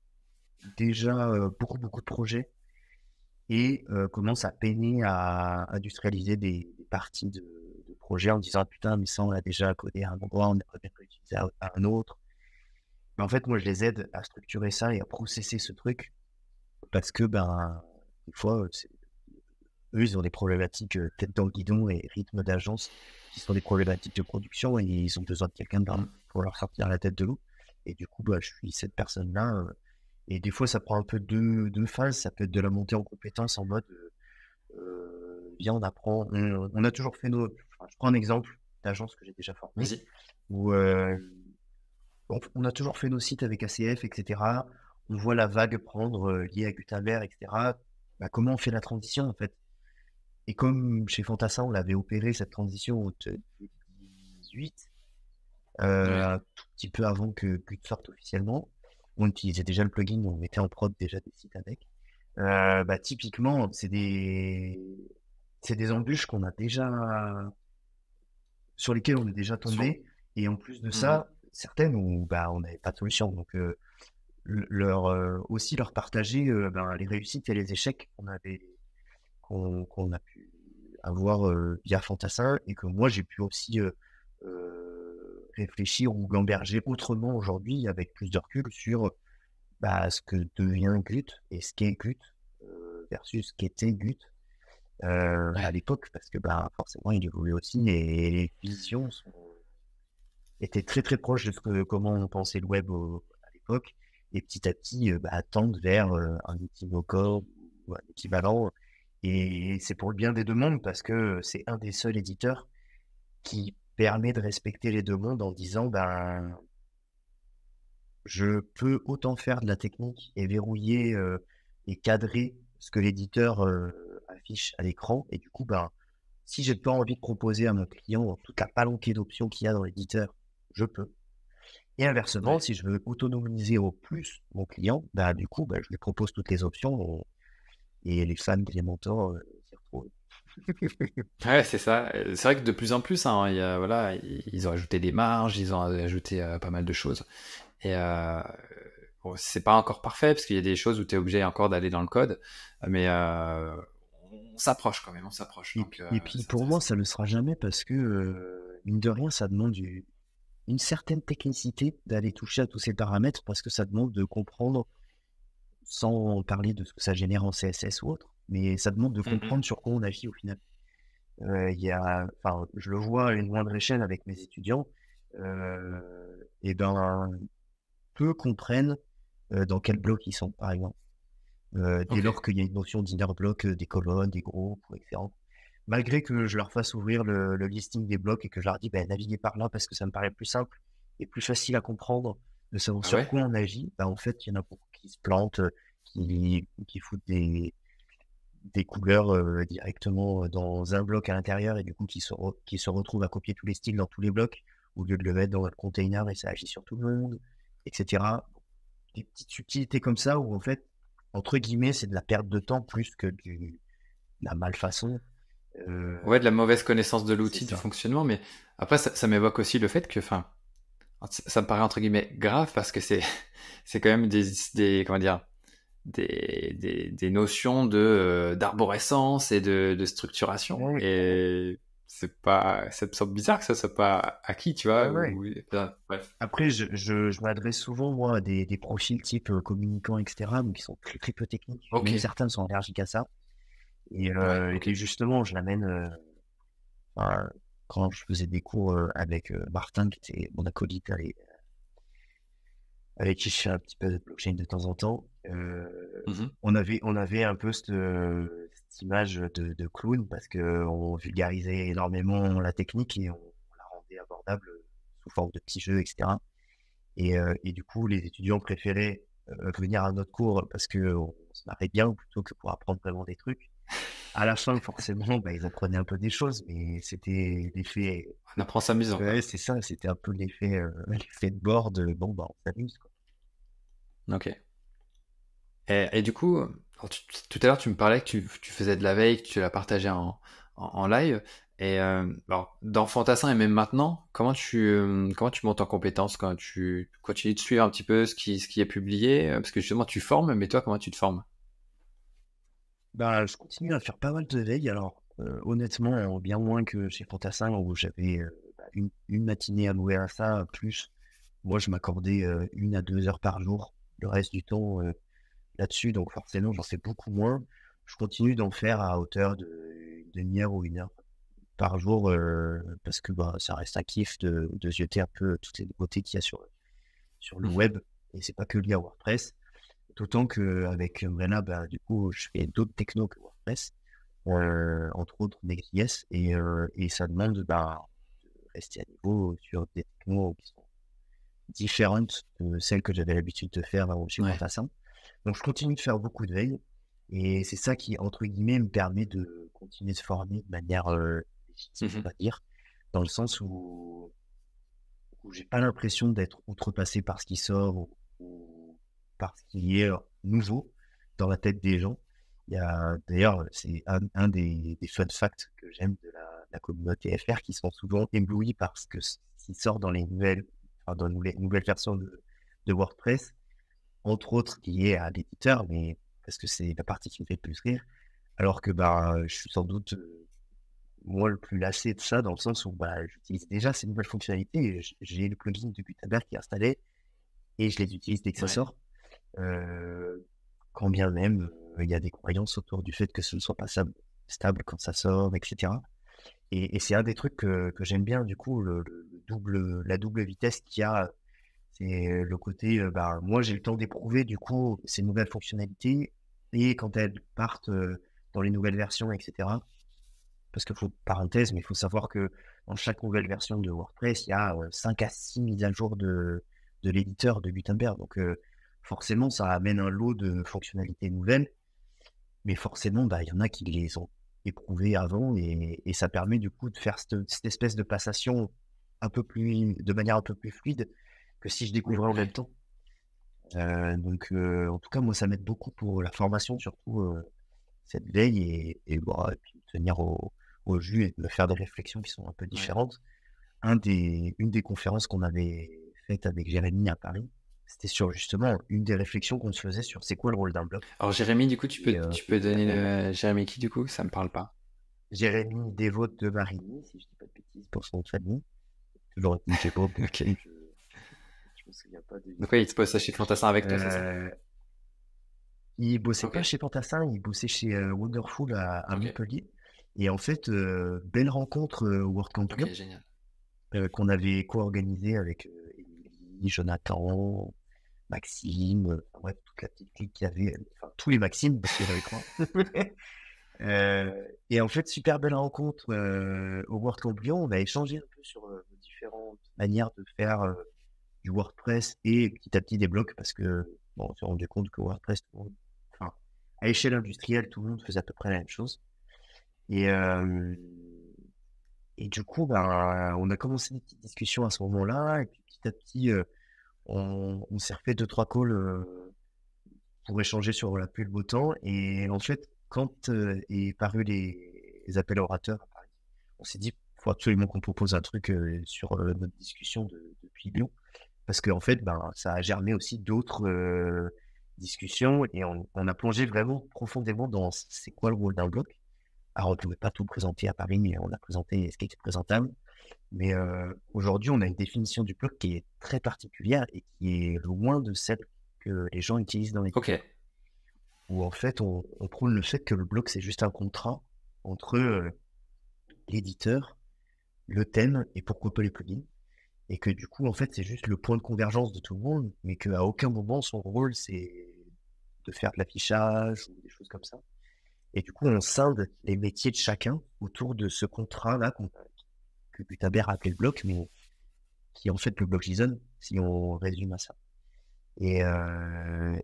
déjà beaucoup de projets et commence à peiner à industrialiser des parties de projets en disant: «Ah putain, mais ça, on l'a déjà codé à un endroit, on aimerait bien l'utiliser à un autre». Mais en fait, moi, je les aide à structurer ça et à processer ce truc parce que, ben, des fois, eux, ils ont des problématiques tête dans le guidon et rythme d'agence qui sont des problématiques de production et ils ont besoin de quelqu'un Mm. pour leur sortir la tête de l'eau. Et du coup, bah, je suis cette personne-là. Et des fois, ça prend un peu deux phases. Ça peut être de la montée en compétence en mode, viens, on apprend. On a toujours fait nos. Enfin, je prends un exemple d'agence que j'ai déjà formée Vas-y. où on a toujours fait nos sites avec ACF, etc. On voit la vague prendre liée à Gutenberg, etc. Bah, comment on fait la transition en fait? Et comme chez Fantassin, on l'avait opéré cette transition en 2018, Ouais. un tout petit peu avant que Qt sorte officiellement, on utilisait déjà le plugin, on mettait en prod déjà des sites avec. Bah, typiquement, c'est des embûches qu'on a déjà, sur lesquelles on est déjà Sur... tombé. Et en plus de Mhm. ça, certaines où bah, on n'avait pas de solution. Donc, aussi leur partager ben, les réussites et les échecs qu'on a pu avoir via Fantassin et que moi j'ai pu aussi réfléchir ou gamberger autrement aujourd'hui avec plus de recul sur bah, ce que devient Gut et ce qu'est Gut versus ce qu'était Gut à Ouais. l'époque parce que bah, forcément il évolue aussi et les visions étaient très proches de comment on pensait le web à l'époque et petit à petit bah, tendent vers un outil no-code ou un équivalent et c'est pour le bien des deux mondes parce que c'est un des seuls éditeurs qui permet de respecter les deux mondes en disant ben je peux autant faire de la technique et verrouiller et cadrer ce que l'éditeur affiche à l'écran et du coup ben si j'ai pas envie de proposer à mon client toute la palanquée d'options qu'il y a dans l'éditeur, je peux. Et inversement, Ouais. si je veux autonomiser au plus mon client, bah du coup, bah, je lui propose toutes les options et les fans d'Elementor s'y retrouvent. Ouais, c'est ça. C'est vrai que de plus en plus, hein, voilà, ils ont ajouté des marges, ils ont ajouté pas mal de choses. Et bon, c'est pas encore parfait, parce qu'il y a des choses où tu es obligé encore d'aller dans le code, mais on s'approche quand même, on s'approche. Et Donc, puis, et puis c'est pour moi, intéressant. ça ne le sera jamais parce que, mine de rien, ça demande une certaine technicité d'aller toucher à tous ces paramètres parce que ça demande de comprendre, sans parler de ce que ça génère en CSS ou autre, mais ça demande de Mhm. comprendre sur quoi on agit au final. Enfin, je le vois à une moindre échelle avec mes étudiants, et ben, peu comprennent dans quel bloc ils sont, par exemple. Dès Ok. lors qu'il y a une notion d'inner block, des colonnes, des groupes, etc. Malgré que je leur fasse ouvrir le listing des blocs et que je leur dis, ben, naviguez par là parce que ça me paraît plus simple et plus facile à comprendre de savoir Ah sur ouais? quoi on agit, ben, en fait, il y en a beaucoup qui se plantent, qui foutent des couleurs directement dans un bloc à l'intérieur et du coup qui se retrouvent à copier tous les styles dans tous les blocs au lieu de le mettre dans votre container et ça agit sur tout le monde, etc. Des petites subtilités comme ça où en fait, entre guillemets, c'est de la perte de temps plus que de la malfaçon. Euh, Ouais, de la mauvaise connaissance de c'est l'outil, du ça. fonctionnement, mais après, ça m'évoque aussi le fait que, enfin, ça me paraît entre guillemets grave parce que c'est, c'est quand même comment dire, des notions d'arborescence et de structuration. Ouais, Et c'est pas, ça me semble bizarre que ça soit pas acquis, tu ouais, vois, ouais. enfin, bref. Après, je m'adresse souvent, moi, à des profils type communicants, etc., mais qui sont très peu techniques. Ok, Même certains sont allergiques à ça. ouais, Et ok. puis justement, je l'amène enfin, quand je faisais des cours avec Martin, qui était mon acolyte avec qui je fais un petit peu de blockchain de temps en temps. Mhm. On avait un peu cette image de clown parce qu'on vulgarisait énormément la technique et on la rendait abordable sous forme de petits jeux, etc. Et du coup, les étudiants préféraient venir à notre cours parce qu'on se marrait bien plutôt que pour apprendre vraiment des trucs. À la fin, forcément, bah, ils apprenaient un peu des choses, mais c'était l'effet. On apprend s'amusant, Ouais, quoi. c'est ça, c'était un peu l'effet l'effet de bord de bon, bah, on s'amuse, quoi. Ok. Et du coup, alors tout à l'heure, tu me parlais que tu faisais de la veille, que tu la partageais en live. Et alors, dans Fantassin et même maintenant, comment tu montes en compétences quand tu continues de suivre un petit peu ce qui est publié? Parce que justement, tu formes, mais toi, comment tu te formes? Bah, je continue à faire pas mal de veille. Alors, honnêtement, bien moins que chez Fantassin où j'avais une matinée à louer à ça, plus moi je m'accordais 1 à 2 heures par jour. Le reste du temps là-dessus, donc forcément j'en fais beaucoup moins. Je continue d'en faire à hauteur de une demi-heure ou 1 heure par jour parce que bah, ça reste un kiff de jeter un peu toutes les nouveautés qu'il y a sur le Mhm. web. Et c'est pas que lié à WordPress. D'autant qu'avec Umbrella, bah, du coup, je fais d'autres technos que WordPress, entre autres Next.js, et ça demande bah, de rester à niveau sur des technos qui sont différentes de celles que j'avais l'habitude de faire chez Ouais. Fantassin. Donc, je continue de faire beaucoup de veille, et c'est ça qui, entre guillemets, me permet de continuer de se former de manière légitime, on Mhm. va dire, dans le sens où j'ai pas l'impression d'être outrepassé par ce qui sort ou par ce qui est nouveau dans la tête des gens. Il y a d'ailleurs, c'est un des fun facts que j'aime de la communauté FR qui sont souvent éblouis par ce qui sort dans les nouvelles, enfin, dans les nouvelles versions de WordPress, entre autres liées à l'éditeur, mais parce que c'est la partie qui me fait le plus rire. Alors que bah, je suis sans doute moi le plus lassé de ça dans le sens où bah, j'utilise déjà ces nouvelles fonctionnalités. J'ai le plugin de Gutenberg qui est installé et je les utilise dès que ça Ouais. sort. Quand bien même il y a des croyances autour du fait que ce ne soit pas stable quand ça sort, etc. Et c'est un des trucs que j'aime bien du coup, la double vitesse qu'il y a. C'est le côté, bah, moi j'ai le temps d'éprouver du coup ces nouvelles fonctionnalités et quand elles partent dans les nouvelles versions, etc. Parce que parenthèse, mais il faut savoir que dans chaque nouvelle version de WordPress, il y a 5 à 6 mises à jour de l'éditeur de Gutenberg. Donc forcément, ça amène un lot de fonctionnalités nouvelles, mais forcément, bah, il y en a qui les ont éprouvées avant et ça permet du coup de faire cette espèce de passation de manière un peu plus fluide que si je découvrais en même Ouais. temps. Donc en tout cas, moi, ça m'aide beaucoup pour la formation, surtout cette veille et puis tenir au jus et me faire des réflexions qui sont un peu Ouais. différentes. Une des conférences qu'on avait faites avec Jérémy à Paris, c'était sur justement une des réflexions qu'on se faisait sur c'est quoi le rôle d'un blog. Alors Jérémy, du coup, tu Et peux donner le Jérémy qui, du coup, ça me parle pas. Jérémy Desvôtres de Marigny, si je dis pas de bêtises, pour son nom de famille. Toujours été chez Bob, Ok. je me souviens pas de Donc ouais, il l'histoire. te pose ça chez Fantassin avec toi, c'est ça? Euh, il bossait Ok. pas chez Fantassin, il bossait chez Wonderful à Ok. Montpellier. Et en fait, belle rencontre au WordCamp Ok, Lyon, génial. qu'on avait co-organisé avec Émilie, Jonathan, Maxime, enfin, bref, toute la petite clique qu'il y avait, enfin tous les Maximes, parce qu'il y en avait 3. Et en fait, super belle rencontre au WordCamp Lyon. On a échangé un peu sur différentes manières de faire du WordPress et petit à petit des blogs, parce que bon, on s'est rendu compte que WordPress, enfin, à échelle industrielle, tout le monde faisait à peu près la même chose. Et, euh, et du coup, ben, on a commencé des petites discussions à ce moment-là, et puis petit à petit, on s'est refait 2, 3 calls pour échanger sur la pluie le beau temps. Et en fait, quand est paru les appels orateurs à Paris, on s'est dit, il faut absolument qu'on propose un truc sur notre discussion depuis Lyon. Parce qu'en fait, ben, ça a germé aussi d'autres discussions et on a plongé vraiment profondément dans c'est quoi le rôle d'un blog. Alors, on ne pouvait pas tout présenter à Paris, mais on a présenté ce qui était présentable. Mais aujourd'hui, on a une définition du blog qui est très particulière et qui est loin de celle que les gens utilisent dans les Ok. titres. Où en fait, on prône le fait que le blog, c'est juste un contrat entre l'éditeur, le thème et pourquoi pas les plugins. Et que du coup, en fait, c'est juste le point de convergence de tout le monde, mais qu'à aucun moment, son rôle, c'est de faire de l'affichage ou des choses comme ça. Et du coup, on scinde les métiers de chacun autour de ce contrat-là que Gutenberg a appelé le bloc, mais qui est en fait le bloc JSON, si on résume à ça. Et en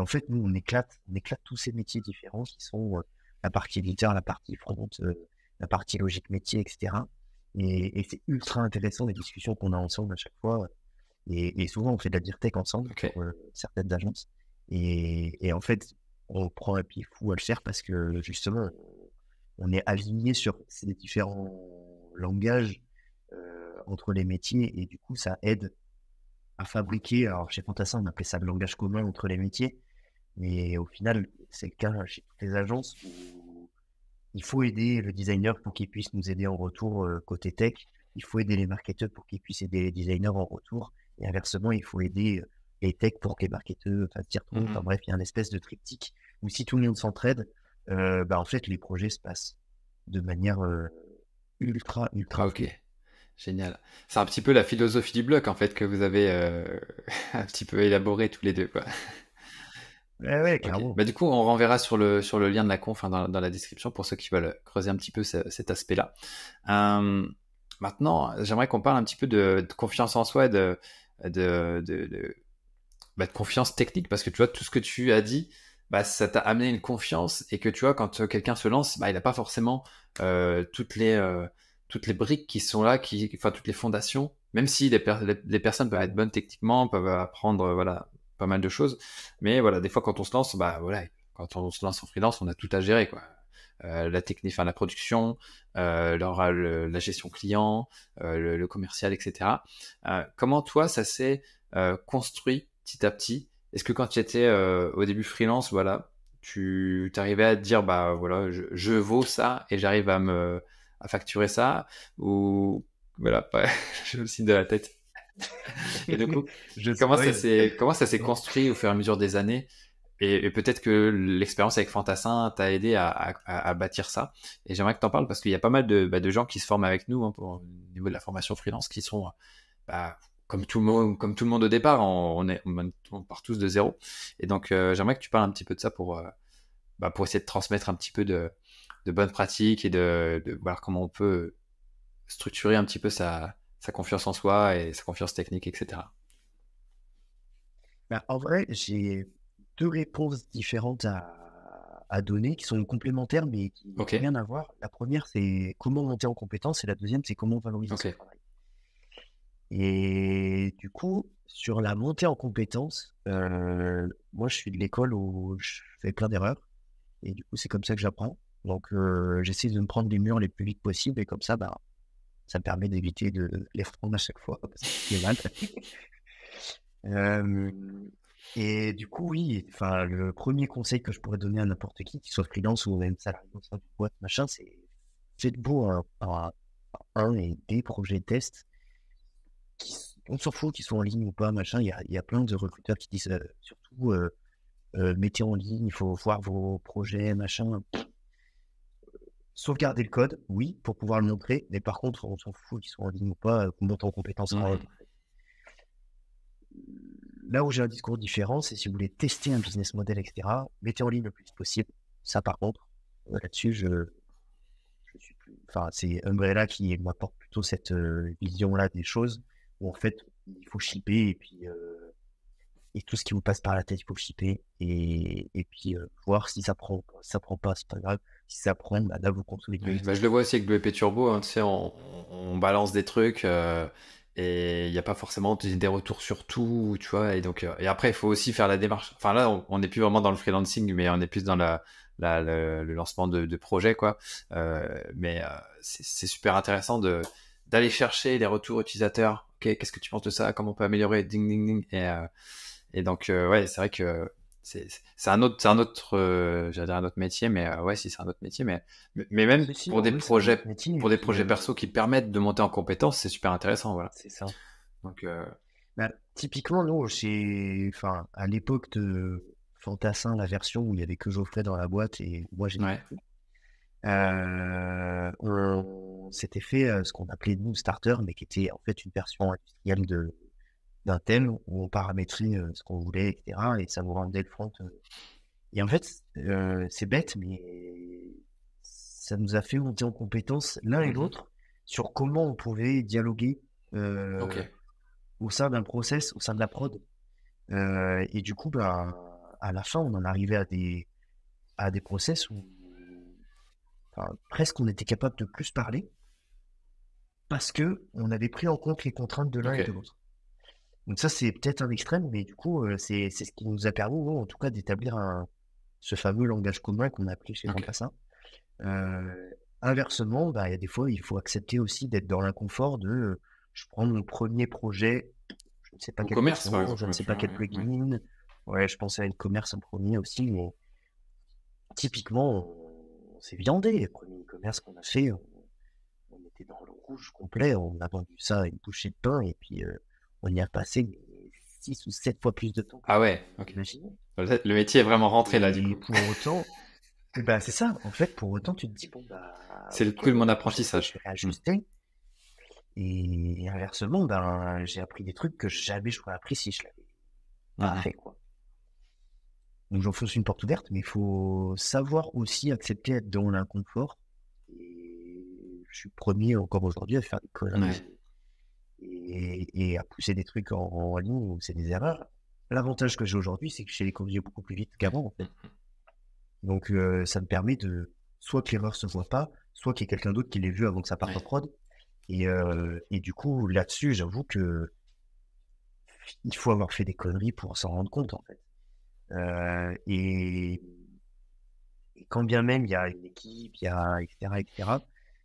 fait, nous, on éclate tous ces métiers différents qui sont la partie éditeur, la partie front, la partie logique métier, etc. Et c'est ultra intéressant les discussions qu'on a ensemble à chaque fois. Et souvent, on fait de la dire tech ensemble Ok. pour certaines agences. Et en fait, on prend un pied fou à le faire parce que justement, on est aligné sur ces différents langages entre les métiers, et du coup, ça aide à fabriquer. Alors, chez Fantassin, on appelait ça le langage commun entre les métiers, mais au final, c'est le cas chez toutes les agences où il faut aider le designer pour qu'il puisse nous aider en retour côté tech. Il faut aider les marketeurs pour qu'ils puissent aider les designers en retour. Et inversement, il faut aider les techs pour que les marketeurs s'y retrouvent. Enfin bref, il y a une espèce de triptyque où si tout le monde s'entraide, en fait, les projets se passent de manière ultra Ok, génial. C'est un petit peu la philosophie du bloc en fait que vous avez un petit peu élaboré tous les deux, quoi. Ouais, Ok. clairement. Bah, du coup, on renverra sur le lien de la conf, hein, dans la description pour ceux qui veulent creuser un petit peu cet aspect-là. Maintenant, j'aimerais qu'on parle un petit peu de confiance en soi et de, de, de- de confiance technique, parce que tu vois, tout ce que tu as dit, bah, ça t'a amené une confiance, et que tu vois, quand quelqu'un se lance, bah, il n'a pas forcément toutes les briques qui sont là, enfin, toutes les fondations, même si les personnes peuvent être bonnes techniquement, peuvent apprendre voilà, pas mal de choses, mais voilà, des fois, quand on se lance, bah, voilà, quand on se lance en freelance, on a tout à gérer, quoi. La technique, enfin la production, la gestion client, le commercial, etc. Comment toi, ça s'est construit petit à petit? Est-ce que quand tu étais au début freelance, voilà, tu arrivais à te dire, bah voilà, je vaux ça et j'arrive à facturer ça, ou voilà, pas, je le signe de la tête. Et du coup, Je comment ça spoil. s'est construit au fur et à mesure des années? Et peut-être que l'expérience avec Fantassin t'a aidé à bâtir ça. Et j'aimerais que tu en parles, parce qu'il y a pas mal de gens qui se forment avec nous, hein, au niveau de la formation freelance, qui sont bah, comme tout le monde au départ, on part tous de zéro. Et donc, j'aimerais que tu parles un petit peu de ça pour essayer de transmettre un petit peu de bonnes pratiques, et de voir comment on peut structurer un petit peu sa confiance en soi et sa confiance technique, etc. En vrai, j'ai deux réponses différentes à donner qui sont complémentaires mais qui n'ont Ok, rien à voir. La première, c'est comment monter en compétence, et la deuxième, c'est comment valoriser son ok, travail. Et du coup, sur la montée en compétence, moi, je suis de l'école où je fais plein d'erreurs, et du coup, c'est comme ça que j'apprends. Donc, j'essaie de me prendre des murs les plus vite possible, et comme ça, ça me permet d'éviter de les reprendre à chaque fois, parce que c'est mal. Euh, et du coup, oui, enfin, le premier conseil que je pourrais donner à n'importe qui soit freelance ou même salarié au sein d'une boîte, machin, c'est faites-vous un et des projets tests on s'en fout qu'ils soient en ligne ou pas, machin. Il y a plein de recruteurs qui disent surtout mettez en ligne, il faut voir vos projets, machin. Sauvegarder le code, oui, pour pouvoir le montrer, mais par contre, on s'en fout qu'ils soient en ligne ou pas, qu'on monte en compétence en mhm, web. Là où j'ai un discours différent, c'est si vous voulez tester un business model, etc., mettez en ligne le plus vite possible. Ça, par contre, là-dessus, je suis plus. Enfin, c'est Umbrella qui m'apporte plutôt cette vision-là des choses, où en fait, il faut shipper, et tout ce qui vous passe par la tête, il faut le shipper, et puis voir si ça prend. Si ça prend pas, c'est pas grave. Si ça prend, là, vous ouais. consolidez. Bah, je le vois aussi avec WP Turbo, hein, tu sais, on balance des trucs, et il n'y a pas forcément des retours sur tout, tu vois. Et donc, et après, il faut aussi faire la démarche. Enfin, là, on n'est plus vraiment dans le freelancing, mais on est plus dans le lancement de projet, quoi. Mais c'est super intéressant d'aller chercher les retours utilisateurs. Ok, qu'est-ce que tu penses de ça? Comment on peut améliorer? Ding, ding, ding. Et donc, ouais, c'est vrai que j'allais dire un autre métier, mais ouais, si c'est un autre métier, mais même Si, si, pour en des vrai, c'est un autre projets, métier, et pour des puis projets perso qui permettent de monter en compétence, c'est super intéressant, voilà. c'est ça. Donc, Typiquement, nous, enfin, à l'époque de Fantassin, la version où il y avait que Geoffrey dans la boîte et moi j'étais ouais, plus, on s'était fait ce qu'on appelait nous starter, mais qui était en fait une version industrielle d'un thème où on paramétrait ce qu'on voulait, etc. Et ça nous rendait le front. Et en fait, c'est bête, mais ça nous a fait monter en compétence l'un et mhm, l'autre sur comment on pouvait dialoguer ok, au sein d'un process, au sein de la prod. Et du coup, à la fin, on en arrivait à des process où enfin, presque on était capable de plus parler parce que on avait pris en compte les contraintes de l'un ok, et de l'autre. Donc ça, c'est peut-être un extrême, mais du coup, c'est ce qui nous a permis, nous, en tout cas, d'établir ce fameux langage commun qu'on a appelé chez ok. Fantassin. Inversement, bah, il y a des fois, il faut accepter aussi d'être dans l'inconfort de je prends mon premier projet, je ne sais pas Au quelle commerce, par version, exemple, je ne sais pas quel ouais. plugin. Ouais, je pensais à une commerce en premier aussi, mais typiquement, on s'est viandé. Le premier e-commerce qu'on a fait, on était dans le rouge complet. On a vendu ça à une bouchée de pain et puis on y a passé 6 ou 7 fois plus de temps Ah qu'on ouais, avait ok. imaginé. Le métier est vraiment rentré là, du Et coup. pour autant, bah, c'est ça. En fait, pour autant, tu te dis, bon, bah, C'est le ok, coup de bon, mon la prochaine fois, je apprentissage. vais réajuster. Et inversement, ben, j'ai appris des trucs que jamais j'aurais appris si je l'avais pas Mhm. fait, quoi. Donc, j'enfonce une porte ouverte, mais il faut savoir aussi accepter d'être dans l'inconfort. Et je suis premier encore aujourd'hui à faire des conneries Ouais. et à pousser des trucs en ligne où c'est des erreurs. L'avantage que j'ai aujourd'hui, c'est que je sais les corriger beaucoup plus vite qu'avant, en fait. Donc, ça me permet de soit que l'erreur se voit pas, soit qu'il y ait quelqu'un d'autre qui l'ait vu avant que ça parte en Ouais. prod. Et du coup, là-dessus, j'avoue que il faut avoir fait des conneries pour s'en rendre compte, en fait. Et quand bien même il y a une équipe, il y a etc.,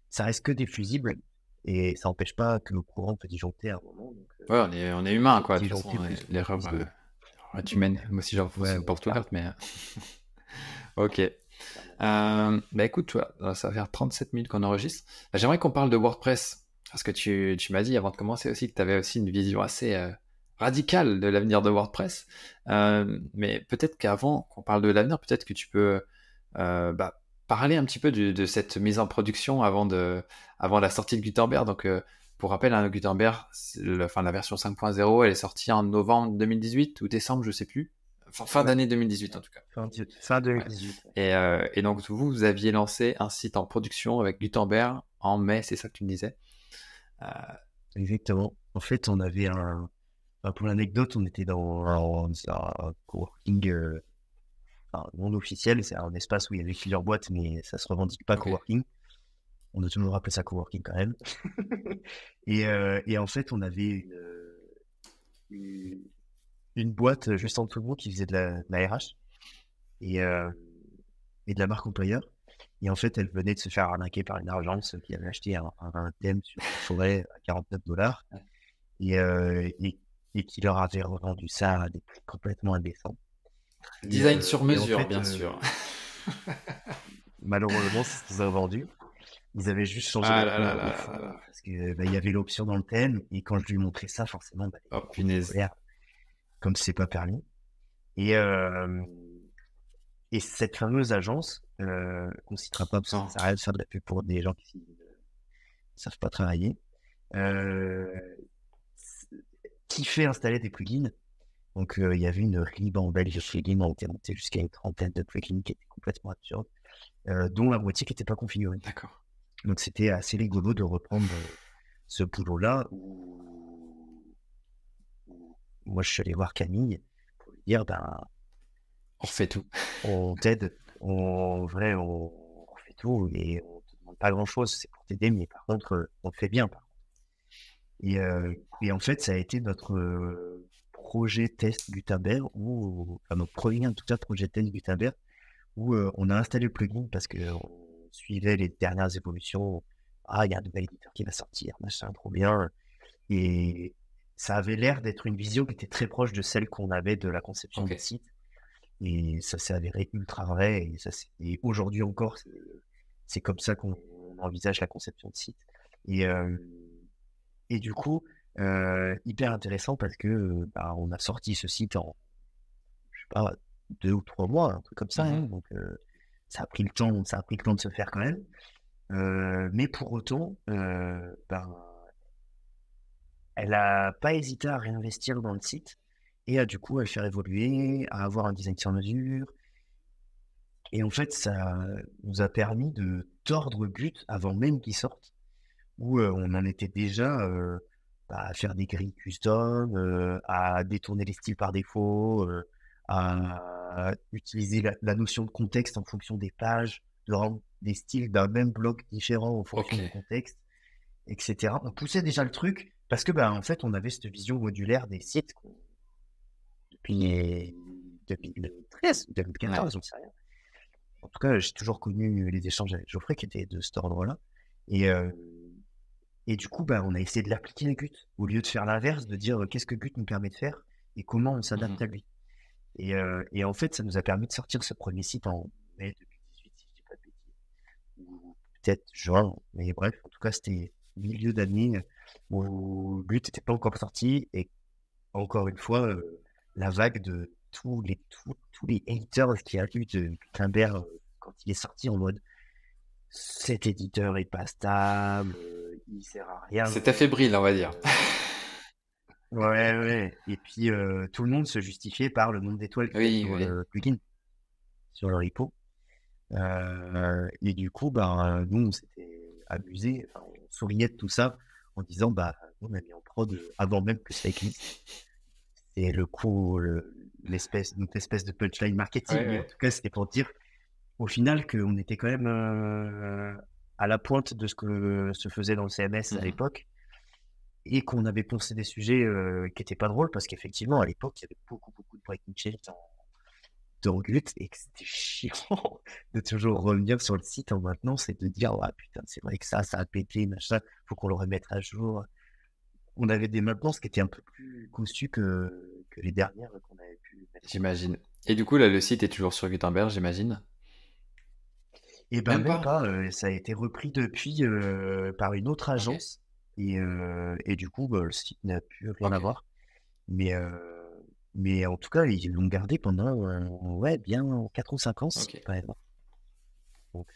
ça reste que des fusibles et ça n'empêche pas que le courant peut disjoncter à un moment. Donc, Ouais, on est humain, quoi. De toute disjoncter façon, plus pour l'erreur utiliser. est humaine. Moi aussi, j'enfonce Ouais, une ouais, porte clairement, ouverte, mais. Ok. clairement. Bah écoute, tu vois, ça va faire 37 minutes qu'on enregistre. J'aimerais qu'on parle de WordPress. Parce que tu m'as dit avant de commencer aussi que tu avais aussi une vision assez radicale de l'avenir de WordPress. Mais peut-être qu'avant qu'on parle de l'avenir, peut-être que tu peux bah, parler un petit peu de cette mise en production avant la sortie de Gutenberg. Donc, pour rappel, hein, Gutenberg, la version 5.0, elle est sortie en novembre 2018 ou décembre, je sais plus. Enfin, fin Ouais, d'année 2018 en tout cas. fin Ouais. 2018. Ouais. Et donc, vous aviez lancé un site en production avec Gutenberg en mai, c'est ça que tu me disais. Euh, Exactement. En fait, on avait pour l'anecdote, on était dans un coworking, non officiel, c'est un espace où il y avait plusieurs boîtes, mais ça se revendique pas ok, coworking. On a toujours appelé ça coworking quand même. Et en fait, on avait une, une boîte juste en dessous de nous qui faisait de la RH et, euh, et de la marque employeur. Et en fait, elle venait de se faire arnaquer par une agence qui avait acheté un thème sur une forêt à $49 et, euh, et, et qui leur avait revendu ça à des prix complètement indécents. design sur Et en mesure, fait, bien sûr. malheureusement, c'est ce qu'ils ont vendu. Ils avaient juste changé la Ah là là couleur là de là fond là. parce que bah, il y avait l'option dans le thème. Et quand je lui montrais ça, forcément, bah, il Oh était rouge de punaise. colère, comme c'est pas permis. Et, euh, et cette fameuse agence, qu'on citera pas parce que ça Non. sert à rien de faire de la pub pour des gens qui ne savent pas travailler, euh, qui fait installer des plugins. Donc, il y avait une ribambelle de plugins. On était monté jusqu'à une trentaine de plugins qui étaient complètement absurdes, dont la moitié qui n'était pas configurée. D'accord. Donc, c'était assez rigolo de reprendre ce boulot-là où moi, je suis allé voir Camille pour lui dire, ben, On refait tout. on t'aide, en vrai, on fait tout et on te demande pas grand-chose, c'est pour t'aider, mais par contre, on le fait bien. Et en fait, ça a été notre projet test Gutenberg, enfin notre premier en tout cas projet test Gutenberg, où on a installé le plugin parce qu'on suivait les dernières évolutions. Ah, il y a un nouvel éditeur qui va sortir, machin, trop bien. Et ça avait l'air d'être une vision qui était très proche de celle qu'on avait de la conception Ok. du site. Et ça s'est avéré ultra vrai. Et aujourd'hui encore, c'est comme ça qu'on envisage la conception de site. Et, euh, et du coup, hyper intéressant parce que bah, on a sorti ce site en, je sais pas, 2 ou 3 mois, un truc comme ça. Hein. Mhm. Donc, ça a pris le temps de se faire quand même. Mais pour autant, ben, elle a pas hésité à réinvestir dans le site et à du coup à le faire évoluer, à avoir un design sur mesure. Et en fait, ça nous a permis de tordre le but avant même qu'il sorte, où on en était déjà à faire des grilles custom, à détourner les styles par défaut, à utiliser la notion de contexte en fonction des pages, de rendre des styles d'un même bloc différents en fonction Ok. du contexte, etc. On poussait déjà le truc parce que, en fait, on avait cette vision modulaire des sites depuis 2013, Ouais. 2014, j'en sais rien. En tout cas, j'ai toujours connu les échanges avec Geoffrey qui étaient de cet ordre-là. Et, et du coup, bah, on a essayé de l'appliquer à Gut, au lieu de faire l'inverse, de dire qu'est-ce que Gut nous permet de faire et comment on s'adapte Mhm. à lui. Et en fait, ça nous a permis de sortir ce premier site en mai 2018, si je dis pas de bêtises, ou peut-être juin, mais bref, en tout cas, c'était milieu d'année où Gut n'était pas encore sorti. Et encore une fois, la vague de tous les haters qu'il y a eu de Gutenberg quand il est sorti en mode cet éditeur est pas stable, il sert à rien. C'était fébrile, on va dire. euh, ouais, ouais. Et puis tout le monde se justifiait par le nombre d'étoiles qu'il y a Oui, sur oui. le plugin, sur le repo. Et du coup, bah, nous, on s'était amusé, enfin, on souriait de tout ça en disant, bah, on a mis en prod avant même que ça existe. C'est le coup, notre espèce de punchline marketing, Ouais, mais en ouais. tout cas, c'était pour dire au final qu'on était quand même à la pointe de ce que se faisait dans le CMS à Mhm. l'époque et qu'on avait poncé des sujets qui n'étaient pas drôles parce qu'effectivement, à l'époque, il y avait beaucoup de breaking change dans Gut et que c'était chiant de toujours revenir sur le site en maintenance et de dire, ah putain, c'est vrai que ça a pété, machin, faut qu'on le remette à jour. On avait des maintenances qui étaient un peu plus conçues que les dernières qu'on avait pu mettre en place. J'imagine. Et du coup, là, le site est toujours sur Gutenberg, j'imagine? Et ben Même même pas? pas, ça a été repris depuis par une autre Ok. agence et du coup, bah, le site n'a plus rien à Ok. voir. Mais, mais en tout cas, ils l'ont gardé pendant ouais, bien 4 ou 5 ans, Ok. quand même. Donc,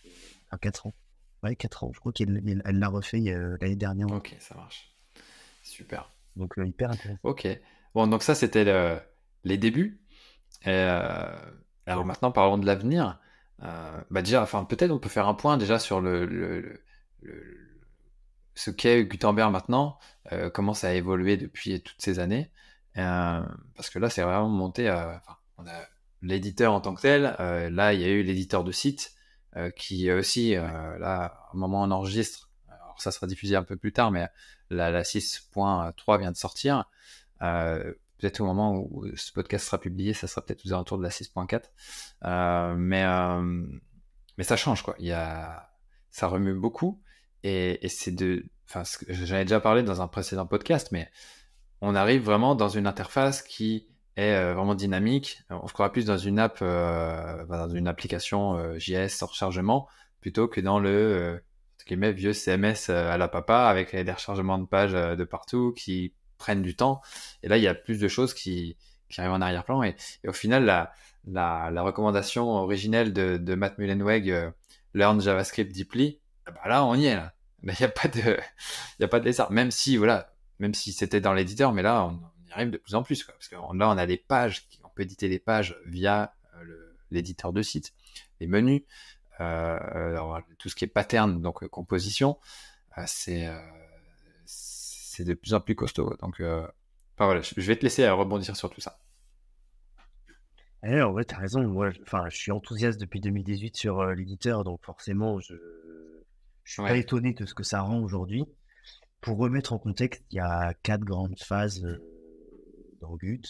enfin, 4 ans. Ouais, 4 ans. Je crois qu'elle l'a refait l'année dernière Ok, encore. ça marche. Super. Donc, hyper intéressant. Ok. Bon, donc ça, c'était les débuts. Et, alors Ouais. maintenant, parlons de l'avenir. Bah déjà, enfin, peut-être on peut faire un point déjà sur le- ce qu'est Gutenberg maintenant, comment ça a évolué depuis toutes ces années. Parce que là, c'est vraiment monté. Enfin, on a l'éditeur en tant que tel. Là, il y a eu l'éditeur de site qui aussi, Ouais. là, au moment où on enregistre, alors ça sera diffusé un peu plus tard, mais la 6.3 vient de sortir. Peut-être au moment où ce podcast sera publié, ça sera peut-être aux alentours de la 6.4. Mais ça change, quoi. Ça remue beaucoup. Et c'est enfin, j'en ai déjà parlé dans un précédent podcast, mais on arrive vraiment dans une interface qui est vraiment dynamique. On se croira plus dans une app, dans une application JS hors chargement, plutôt que dans entre guillemets, vieux CMS à la papa, avec des rechargements de pages de partout qui prennent du temps. Et là, il y a plus de choses qui arrivent en arrière-plan. Et au final, la recommandation originelle de Matt Mullenweg, Learn JavaScript Deeply, bah là, on y est, là. Mais il n'y a pas il y a pas de lézard. Même si c'était dans l'éditeur, mais là, on y arrive de plus en plus, quoi. Parce que là, on a des pages, on peut éditer des pages via l'éditeur de site, les menus, alors, tout ce qui est pattern, donc composition, euh, c'est euh, c'est de plus en plus costaud. Donc, enfin, voilà, je vais te laisser rebondir sur tout ça. Ouais, t'as raison. Moi, enfin, je suis enthousiaste depuis 2018 sur l'éditeur, donc forcément, je suis pas Ouais. étonné de ce que ça rend aujourd'hui. Pour remettre en contexte, il y a 4 grandes phases dans Gut.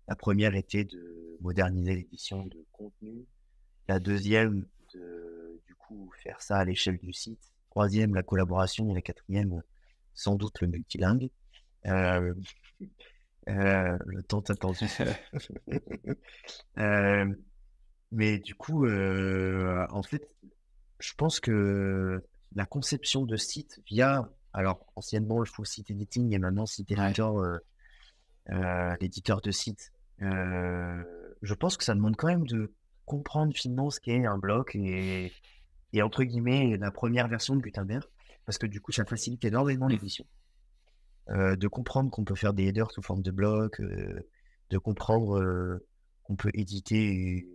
La première était de moderniser l'édition de contenu. La deuxième, du coup, faire ça à l'échelle du site. Troisième, la collaboration. Et la quatrième, sans doute le multilingue. Euh, le temps attendu. Euh, mais du coup, en fait, je pense que la conception de site via, alors anciennement le full site editing et maintenant site Ouais. editor, l'éditeur de site, je pense que ça demande quand même de comprendre finement ce qu'est un bloc et entre guillemets la première version de Gutenberg, parce que du coup ça facilite énormément Mm. l'édition. De comprendre qu'on peut faire des headers sous forme de blocs, de comprendre qu'on peut éditer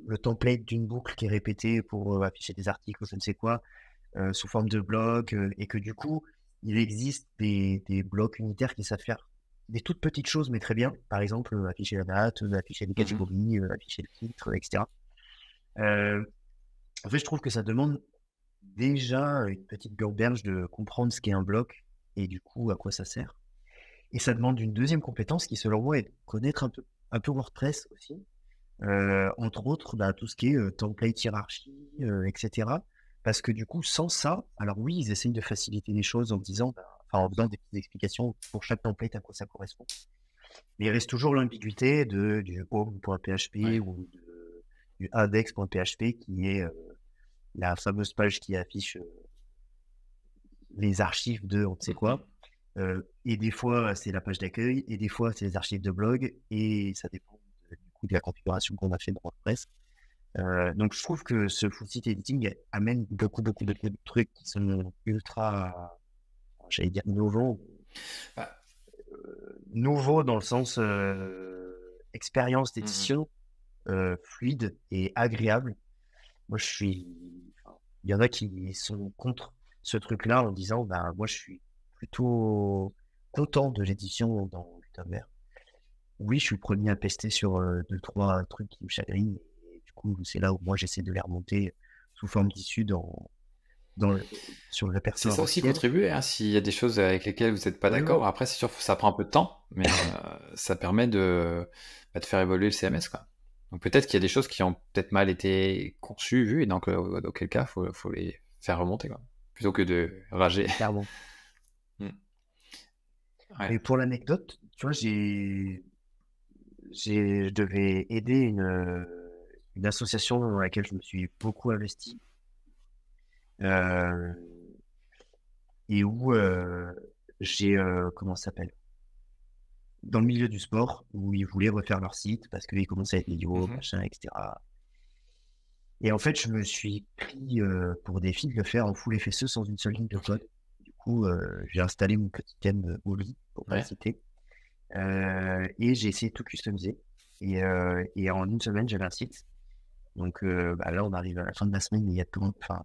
le template d'une boucle qui est répétée pour afficher des articles ou je ne sais quoi, sous forme de blocs, et que du coup, il existe des blocs unitaires qui savent faire des toutes petites choses, mais très bien. Par exemple, afficher la date, afficher les Mhm. catégories, afficher le titre, etc. Euh, En fait, je trouve que ça demande déjà une petite berge de comprendre ce qu'est un bloc et du coup à quoi ça sert. Et ça demande une deuxième compétence qui, selon moi, est de connaître un peu WordPress aussi. Entre autres, bah, tout ce qui est template hiérarchie, etc. Parce que du coup, sans ça, alors oui, ils essayent de faciliter les choses en disant, enfin, en faisant des petites explications pour chaque template à quoi ça correspond. Mais il reste toujours l'ambiguïté du home.php Ouais. ou du index.php qui est la fameuse page qui affiche les archives de on ne sait Mhm. quoi. Et des fois, c'est la page d'accueil, et des fois, c'est les archives de blog, et ça dépend du coup de la configuration qu'on a fait dans WordPress. Donc, je trouve que ce full site editing amène beaucoup de trucs qui sont ultra, j'allais dire, Bah, nouveaux dans le sens expérience mhm. d'édition fluide et agréable. Moi, il y en a qui sont contre ce truc-là en disant, bah, moi, je suis plutôt content de l'édition dans Gutenberg. Oui, je suis le premier à pester sur 2-3 trucs qui me chagrinent. Et du coup, c'est là où moi, j'essaie de les remonter sous forme d'issue sur le C'est répertoire ça aussi officiel. contribuer, hein, s'il y a des choses avec lesquelles vous n'êtes pas Oui, d'accord. oui, Après, c'est sûr, ça prend un peu de temps, mais ça permet de faire évoluer le CMS, quoi. Donc peut-être qu'il y a des choses qui ont peut-être mal été conçues, vues, et donc dans quel cas, faut les faire remonter, quoi. Plutôt que de rager. clairement. Mm. Ouais. Et pour l'anecdote, tu vois, je devais aider une association dans laquelle je me suis beaucoup investi euh, et où j'ai, comment ça s'appelle, dans le milieu du sport, où ils voulaient refaire leur site parce qu'ils commençaient à être médiocres, Mhm. machin, etc. Et en fait, je me suis pris pour défi de le faire en full FSE sans une seule ligne de Ok. code. Du coup, j'ai installé mon petit thème Oli, pour pas le Ouais. citer, et j'ai essayé de tout customiser. Et en une semaine, j'avais un site. Donc bah là, on arrive à la fin de la semaine, mais il y a enfin,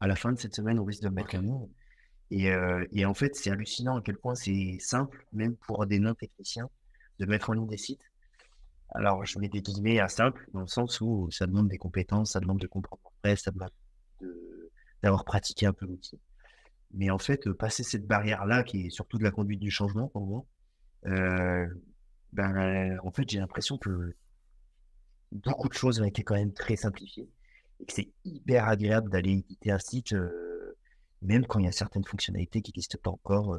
à la fin de cette semaine, on risque de le mettre Ok. en ligne. Et en fait, c'est hallucinant à quel point c'est simple, même pour des non-techniciens, de mettre en ligne des sites. Alors, je mets des guillemets à simple, dans le sens où ça demande des compétences, ça demande de comprendre WordPress, ça demande d'avoir pratiqué un peu l'outil. Mais en fait, passer cette barrière-là, qui est surtout de la conduite du changement, pour moi, euh, en fait, j'ai l'impression que beaucoup de choses ont été quand même très simplifiées et que c'est hyper agréable d'aller éditer un site, même quand il y a certaines fonctionnalités qui n'existent pas encore.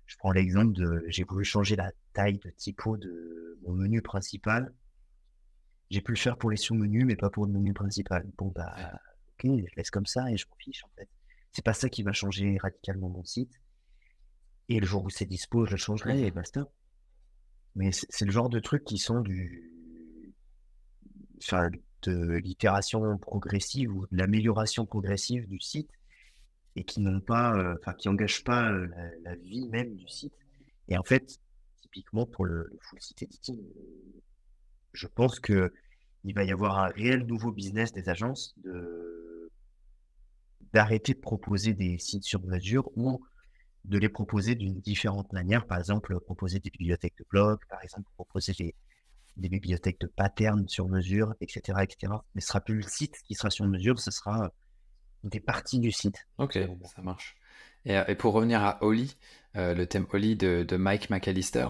Je prends l'exemple j'ai voulu changer la taille de typo de mon menu principal. J'ai pu le faire pour les sous-menus, mais pas pour le menu principal. Bon, bah, Ouais. ok, je laisse comme ça et je m'en fiche, en fait. C'est pas ça qui va changer radicalement mon site. Et le jour où c'est dispo, je le changerai et Mhm. basta. Mais c'est le genre de trucs qui sont enfin, de l'itération progressive ou de l'amélioration progressive du site et qui n'ont pas, enfin, qui engagent pas la vie même du site. Et en fait, typiquement pour le full site editing, je pense que il va y avoir un réel nouveau business des agences d'arrêter de proposer des sites sur mesure ou de les proposer d'une différente manière. Par exemple, proposer des bibliothèques de blog, par exemple, proposer des bibliothèques de patterns sur mesure, etc., etc. Mais ce sera plus le site qui sera sur mesure, ce sera des parties du site, Ok, selon moi. ça marche. Et pour revenir à Oli, le thème Oli de Mike McAllister,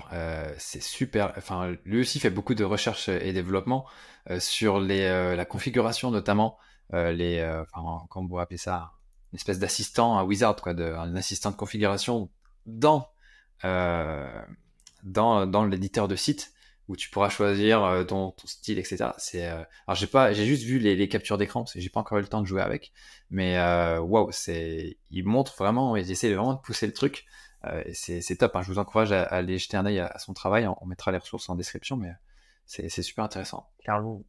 c'est super. Enfin, lui aussi fait beaucoup de recherche et développement sur la configuration, notamment enfin, comment on pourrait appeler ça, une espèce d'assistant, un wizard, quoi, un assistant de configuration dans euh, dans l'éditeur de site où tu pourras choisir ton style, etc. Alors j'ai juste vu les captures d'écran parce que j'ai pas encore eu le temps de jouer avec, mais waouh, il montre vraiment, ils essaient vraiment de pousser le truc. Et c'est top, hein. Je vous encourage à aller jeter un œil à son travail. On mettra les ressources en description, mais c'est super intéressant. Clairement.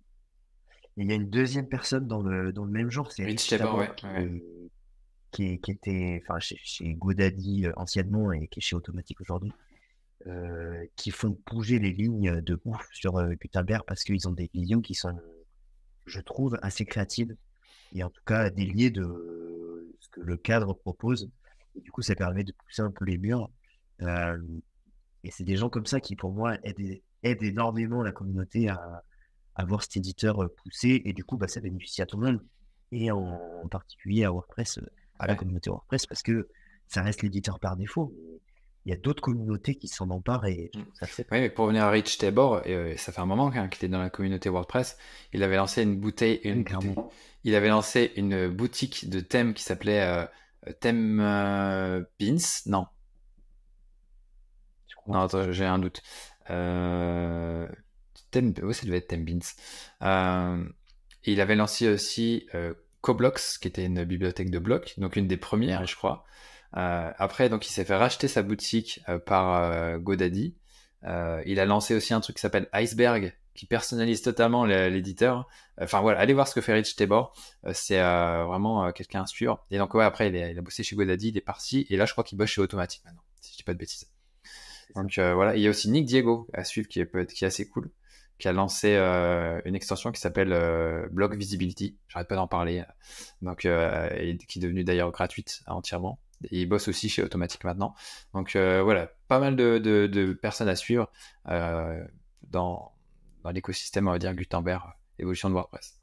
Et il y a une deuxième personne dans le même genre, c'est Rich Rich Tabor, ouais, Tabor, ouais. qui était enfin, chez GoDaddy anciennement et qui est chez Automatic aujourd'hui, qui font bouger les lignes de ouf sur Gutenberg parce qu'ils ont des visions qui sont, je trouve, assez créatives et en tout cas déliées de ce que le cadre propose. Et du coup, ça permet de pousser un peu les murs. Euh, et c'est des gens comme ça qui, pour moi, aident énormément la communauté à voir cet éditeur pousser. Et du coup, bah, ça bénéficie à tout le monde. Et en particulier à WordPress, à la Ouais. communauté WordPress, parce que ça reste l'éditeur par défaut. il y a d'autres communautés qui s'en emparent et je Mm. trouve ça très Oui, cool. mais pour revenir à Rich Tabor, ça fait un moment qu'il est dans la communauté WordPress. Il avait lancé Oui, clairement. il avait lancé une boutique de thèmes qui s'appelait Theme Beans. Non, Je crois. non, attends, j'ai un doute. Theme, oui, ça devait être Theme Beans. Euh, et il avait lancé aussi Coblox, qui était une bibliothèque de blocs, donc une des premières, je crois. Après, donc, il s'est fait racheter sa boutique par GoDaddy. Il a lancé aussi un truc qui s'appelle Iceberg, qui personnalise totalement l'éditeur. Enfin voilà, allez voir ce que fait Rich Tabor. C'est vraiment quelqu'un à suivre. Et donc ouais, après il a bossé chez GoDaddy, il est parti. Et là, je crois qu'il bosse chez Automatic maintenant, si je dis pas de bêtises. C'est ça. Donc voilà, il y a aussi Nick Diego à suivre qui est assez cool, qui a lancé une extension qui s'appelle Blog Visibility. J'arrête pas d'en parler. Donc et qui est devenue d'ailleurs gratuite entièrement. Et il bosse aussi chez Automatic maintenant. Donc voilà, pas mal de personnes à suivre dans, dans l'écosystème, on va dire, Gutenberg, évolution de WordPress.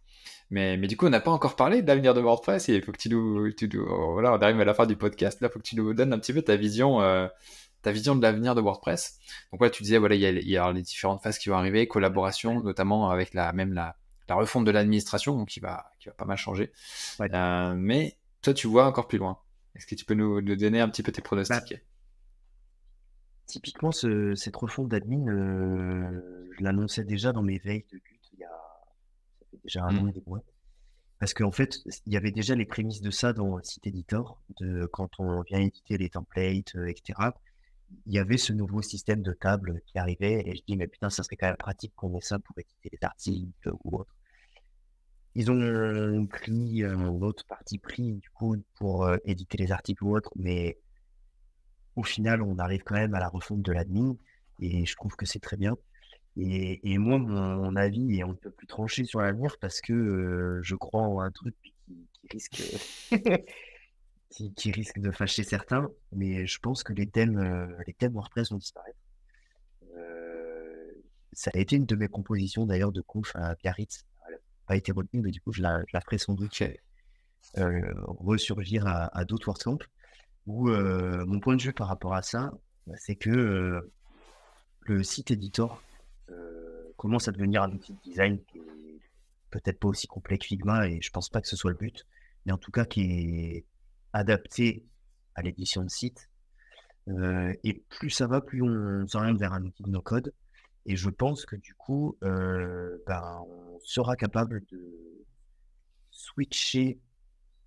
Mais du coup, on n'a pas encore parlé de l'avenir de WordPress et il faut que voilà, on arrive à la fin du podcast. Là, il faut que tu nous donnes un petit peu ta vision de l'avenir de WordPress. Donc ouais, tu disais, voilà, il y a les différentes phases qui vont arriver, collaboration, notamment avec la refonte de l'administration, donc qui va pas mal changer. Ouais. Mais toi, tu vois encore plus loin. Est-ce que tu peux nous donner un petit peu tes Bah, pronostics? typiquement, cette refonte d'admin, je l'annonçais déjà dans mes veilles de Gut ça fait déjà un an et des mois. Parce qu'en fait, il y avait déjà les prémices de ça dans Site Editor, de quand on vient éditer les templates, etc. Il y avait ce nouveau système de table qui arrivait et je dis, mais putain, ça serait quand même pratique qu'on ait ça pour éditer les articles ou autre. Ils ont pris l'autre parti pris du coup pour éditer les articles ou autre, mais au final, on arrive quand même à la refonte de l'admin et je trouve que c'est très bien. Et moi, mon avis est un peu plus tranché sur l'avenir parce que je crois en un truc qui risque, qui risque de fâcher certains, mais je pense que les thèmes WordPress vont disparaître. Euh, Ça a été une de mes compositions d'ailleurs de conf à Biarritz. Elle n'a pas été retenue, mais du coup, je la ferai sans doute Ok. ressurgir à d'autres WordCamp. Où mon point de vue par rapport à ça, bah, c'est que le site editor commence à devenir un outil de design qui est peut-être pas aussi complet que Figma et je pense pas que ce soit le but, mais en tout cas qui est adapté à l'édition de site. Et plus ça va, plus on s'oriente vers un outil de no-code. Et je pense que du coup, ben, on sera capable de switcher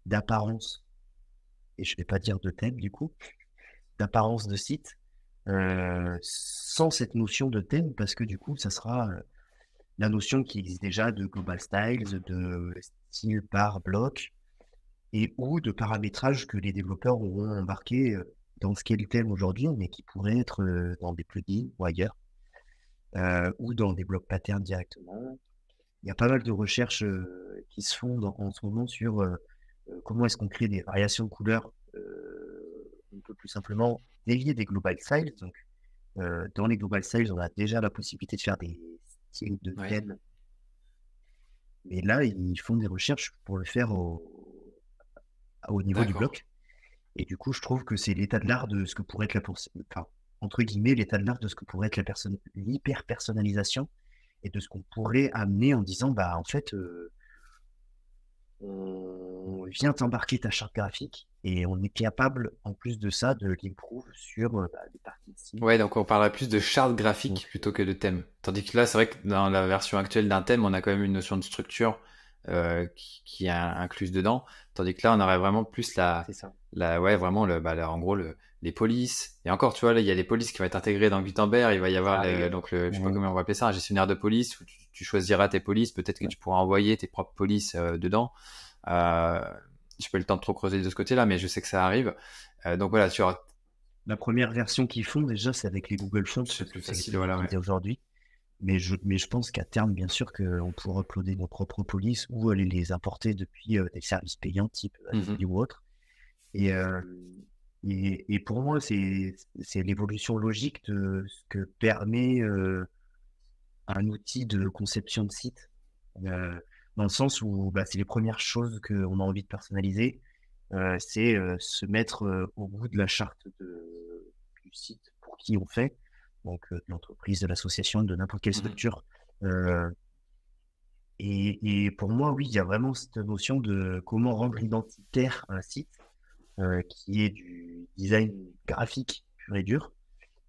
d'apparence, et je vais pas dire de thème du coup, d'apparence de site, sans cette notion de thème, parce que du coup, ça sera la notion qui existe déjà de global styles, de style par bloc, et ou de paramétrage que les développeurs auront embarqué dans ce qu'est le thème aujourd'hui, mais qui pourrait être dans des plugins ou ailleurs, ou dans des blocs patterns directement. Il y a pas mal de recherches qui se font en ce moment sur comment est-ce qu'on crée des variations de couleurs. On peut plus simplement délier des global styles. Donc, dans les global styles, on a déjà la possibilité de faire des styles de Ouais. thèmes. Mais là, ils font des recherches pour le faire au niveau du D'accord. bloc. Et du coup, je trouve que c'est l'état de l'art de ce que pourrait être enfin, entre guillemets, l'état de l'art de ce que pourrait être l'hyper personnalisation et de ce qu'on pourrait amener en disant, bah, en fait, on vient t'embarquer ta charte graphique et on est capable, en plus de ça, de l'improve sur bah, des parties de site. Ouais, donc on parlerait plus de charte Donc, graphique plutôt que de thème. Tandis que là, c'est vrai que dans la version actuelle d'un thème, on a quand même une notion de structure qui est incluse dedans. Tandis que là, on aurait vraiment plus c'est ça. ouais, vraiment, en gros, les polices. Et encore, tu vois, là, il y a les polices qui vont être intégrées dans Gutenberg. Il va y avoir, Ça arrive. je sais pas comment on va appeler ça, un gestionnaire de police où tu choisiras tes polices. Peut-être que Ouais. tu pourras envoyer tes propres polices dedans. Euh, j'ai pas eu le temps de trop creuser de ce côté-là, mais je sais que ça arrive. Donc voilà, La première version qu'ils font, déjà, c'est avec les Google Fonts, c'est parce plus que c'est les facile, plus voilà, ouais. utilisés aujourd'hui. Mais je pense qu'à terme, bien sûr, qu'on pourra uploader nos propres polices ou aller les importer depuis des services payants type Mhm. Adobe ou autre. Et, et pour moi, c'est l'évolution logique de ce que permet un outil de conception de site. Euh, Dans le sens où bah, c'est les premières choses qu'on a envie de personnaliser. C'est se mettre au bout de la charte du site, pour qui on fait, donc de l'entreprise, de l'association, de n'importe quelle structure. Et pour moi, oui, il y a vraiment cette notion de comment rendre identitaire un site qui est du design graphique pur et dur.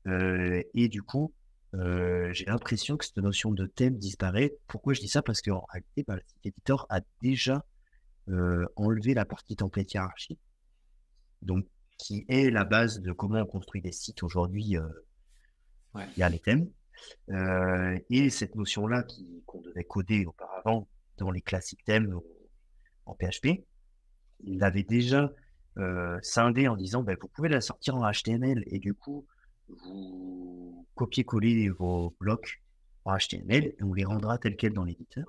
Et du coup, j'ai l'impression que cette notion de thème disparaît. Pourquoi je dis ça? Parce qu'en réalité, le site editor a déjà enlevé la partie template hiérarchie, donc qui est la base de comment on construit des sites aujourd'hui via les thèmes. Et cette notion-là qu'on devait coder auparavant dans les classiques thèmes en PHP, il l'avait déjà scindé en disant vous pouvez la sortir en HTML et du coup vous copiez-coller vos blocs en HTML et on les rendra tels quels dans l'éditeur.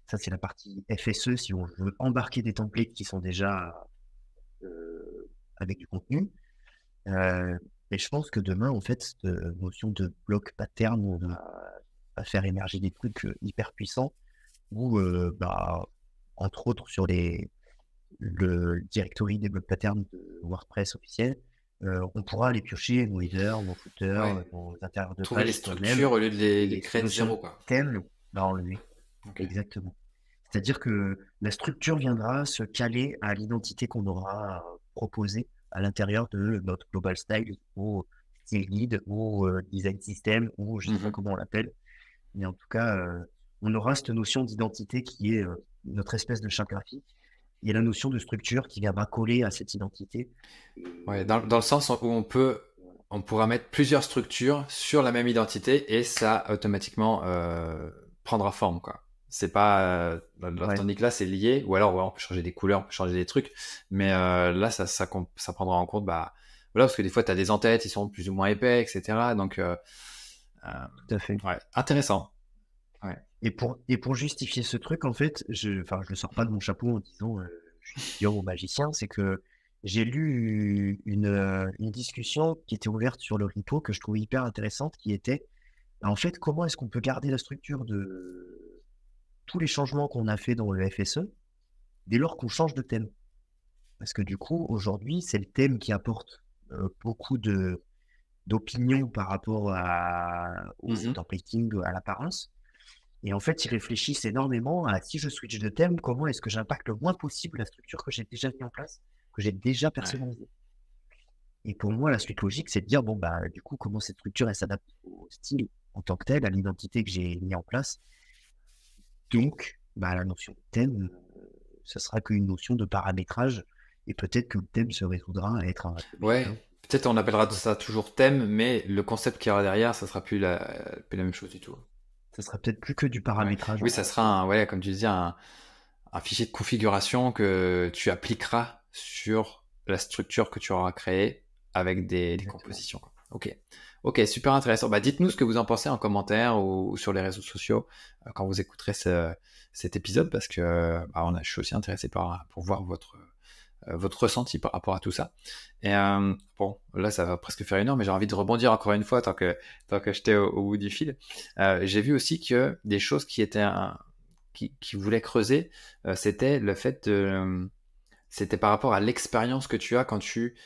Ça, c'est la partie FSE si on veut embarquer des templates qui sont déjà avec du contenu. Et je pense que demain, en fait, cette notion de bloc pattern va faire émerger des trucs hyper puissants où, entre autres, sur le directory des blocs patterns de WordPress officiel, on pourra les piocher, nos headers, nos footers, nos intérieurs de trouver page. les structures au lieu de les créer de zéro, quoi. Thème, enlever. Okay. Exactement. C'est-à-dire que la structure viendra se caler à l'identité qu'on aura proposée à l'intérieur de notre global style ou style guide ou design system ou je ne sais pas comment on l'appelle. Mais en tout cas, on aura cette notion d'identité qui est notre espèce de charte graphique et la notion de structure qui viendra coller à cette identité. Ouais, dans le sens où on pourra mettre plusieurs structures sur la même identité et ça automatiquement prendra forme, quoi. C'est pas tandis que là c'est lié, ou alors on peut changer des couleurs, on peut changer des trucs, mais là ça prendra en compte voilà, parce que des fois tu as des en-têtes, ils sont plus ou moins épais, etc. Donc tout à fait. Ouais, intéressant. Ouais. Et pour justifier ce truc, en fait, je le sors pas de mon chapeau en disant je suis idiot ou magicien, c'est que j'ai lu une discussion qui était ouverte sur le repo que je trouvais hyper intéressante, qui était en fait comment est-ce qu'on peut garder la structure de tous les changements qu'on a fait dans le FSE dès lors qu'on change de thème. Parce que du coup, aujourd'hui, c'est le thème qui apporte beaucoup d'opinions par rapport au templating, à l'apparence. Et en fait, ils réfléchissent énormément à si je switch de thème, comment est-ce que j'impacte le moins possible la structure que j'ai déjà mis en place, que j'ai déjà personnalisée. Et pour moi, la suite logique, c'est de dire, du coup, comment cette structure, elle s'adapte au style en tant que tel, à l'identité que j'ai mis en place. Donc, la notion de thème, ce sera qu'une notion de paramétrage et peut-être que le thème se résoudra à être un... Ouais, peut-être on appellera ça toujours thème, mais le concept qu'il y aura derrière, ça sera plus la même chose du tout. Ça sera peut-être plus que du paramétrage. Ouais. Oui, ça sera, comme tu disais, un fichier de configuration que tu appliqueras sur la structure que tu auras créée avec des compositions. Ok, super intéressant. Dites-nous ce que vous en pensez en commentaire ou sur les réseaux sociaux quand vous écouterez cet épisode, parce que je suis aussi intéressé pour voir votre ressenti par rapport à tout ça. Et là ça va presque faire 1 heure, mais j'ai envie de rebondir encore une fois tant que j'étais au bout du fil. J'ai vu aussi que des choses qui étaient qui voulaient creuser, c'était le fait de c'était par rapport à l'expérience que tu as quand tu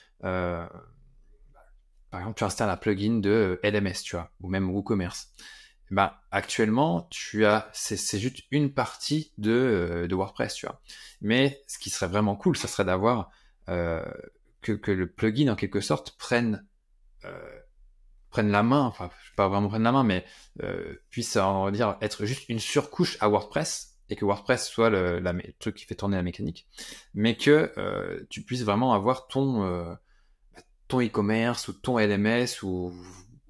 par exemple tu installes un plugin de LMS, tu vois, ou même WooCommerce. Actuellement, c'est juste une partie de WordPress, tu vois. Mais ce qui serait vraiment cool, ça serait d'avoir que le plugin, en quelque sorte, prenne la main, enfin, pas vraiment prenne la main, mais puisse, on va dire, être juste une surcouche à WordPress, et que WordPress soit le truc qui fait tourner la mécanique, mais que tu puisses vraiment avoir ton e-commerce ou ton LMS ou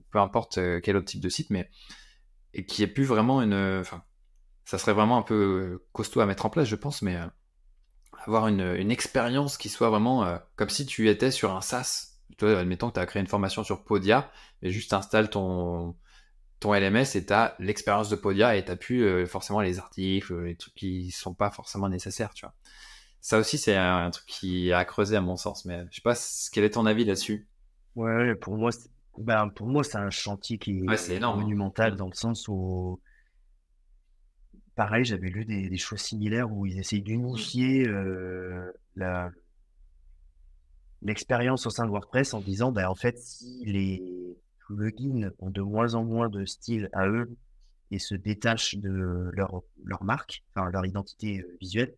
peu importe quel autre type de site, mais et qui est plus vraiment ça serait vraiment un peu costaud à mettre en place, je pense, mais avoir une expérience qui soit vraiment comme si tu étais sur un SaaS. Toi, admettons que tu as créé une formation sur Podia, et juste installes ton LMS et tu as l'expérience de Podia et tu n'as plus forcément les articles, les trucs qui sont pas forcément nécessaires, tu vois. Ça aussi, c'est un truc qui a à creuser à mon sens, mais je sais pas quel est ton avis là-dessus. Ouais, pour moi, c'est un chantier qui est énorme, monumental dans le sens où, pareil, j'avais lu des choses similaires où ils essayent d'unifier l'expérience au sein de WordPress en disant, bah, en fait, si les plugins ont de moins en moins de style à eux et se détachent de leur marque, enfin leur identité visuelle,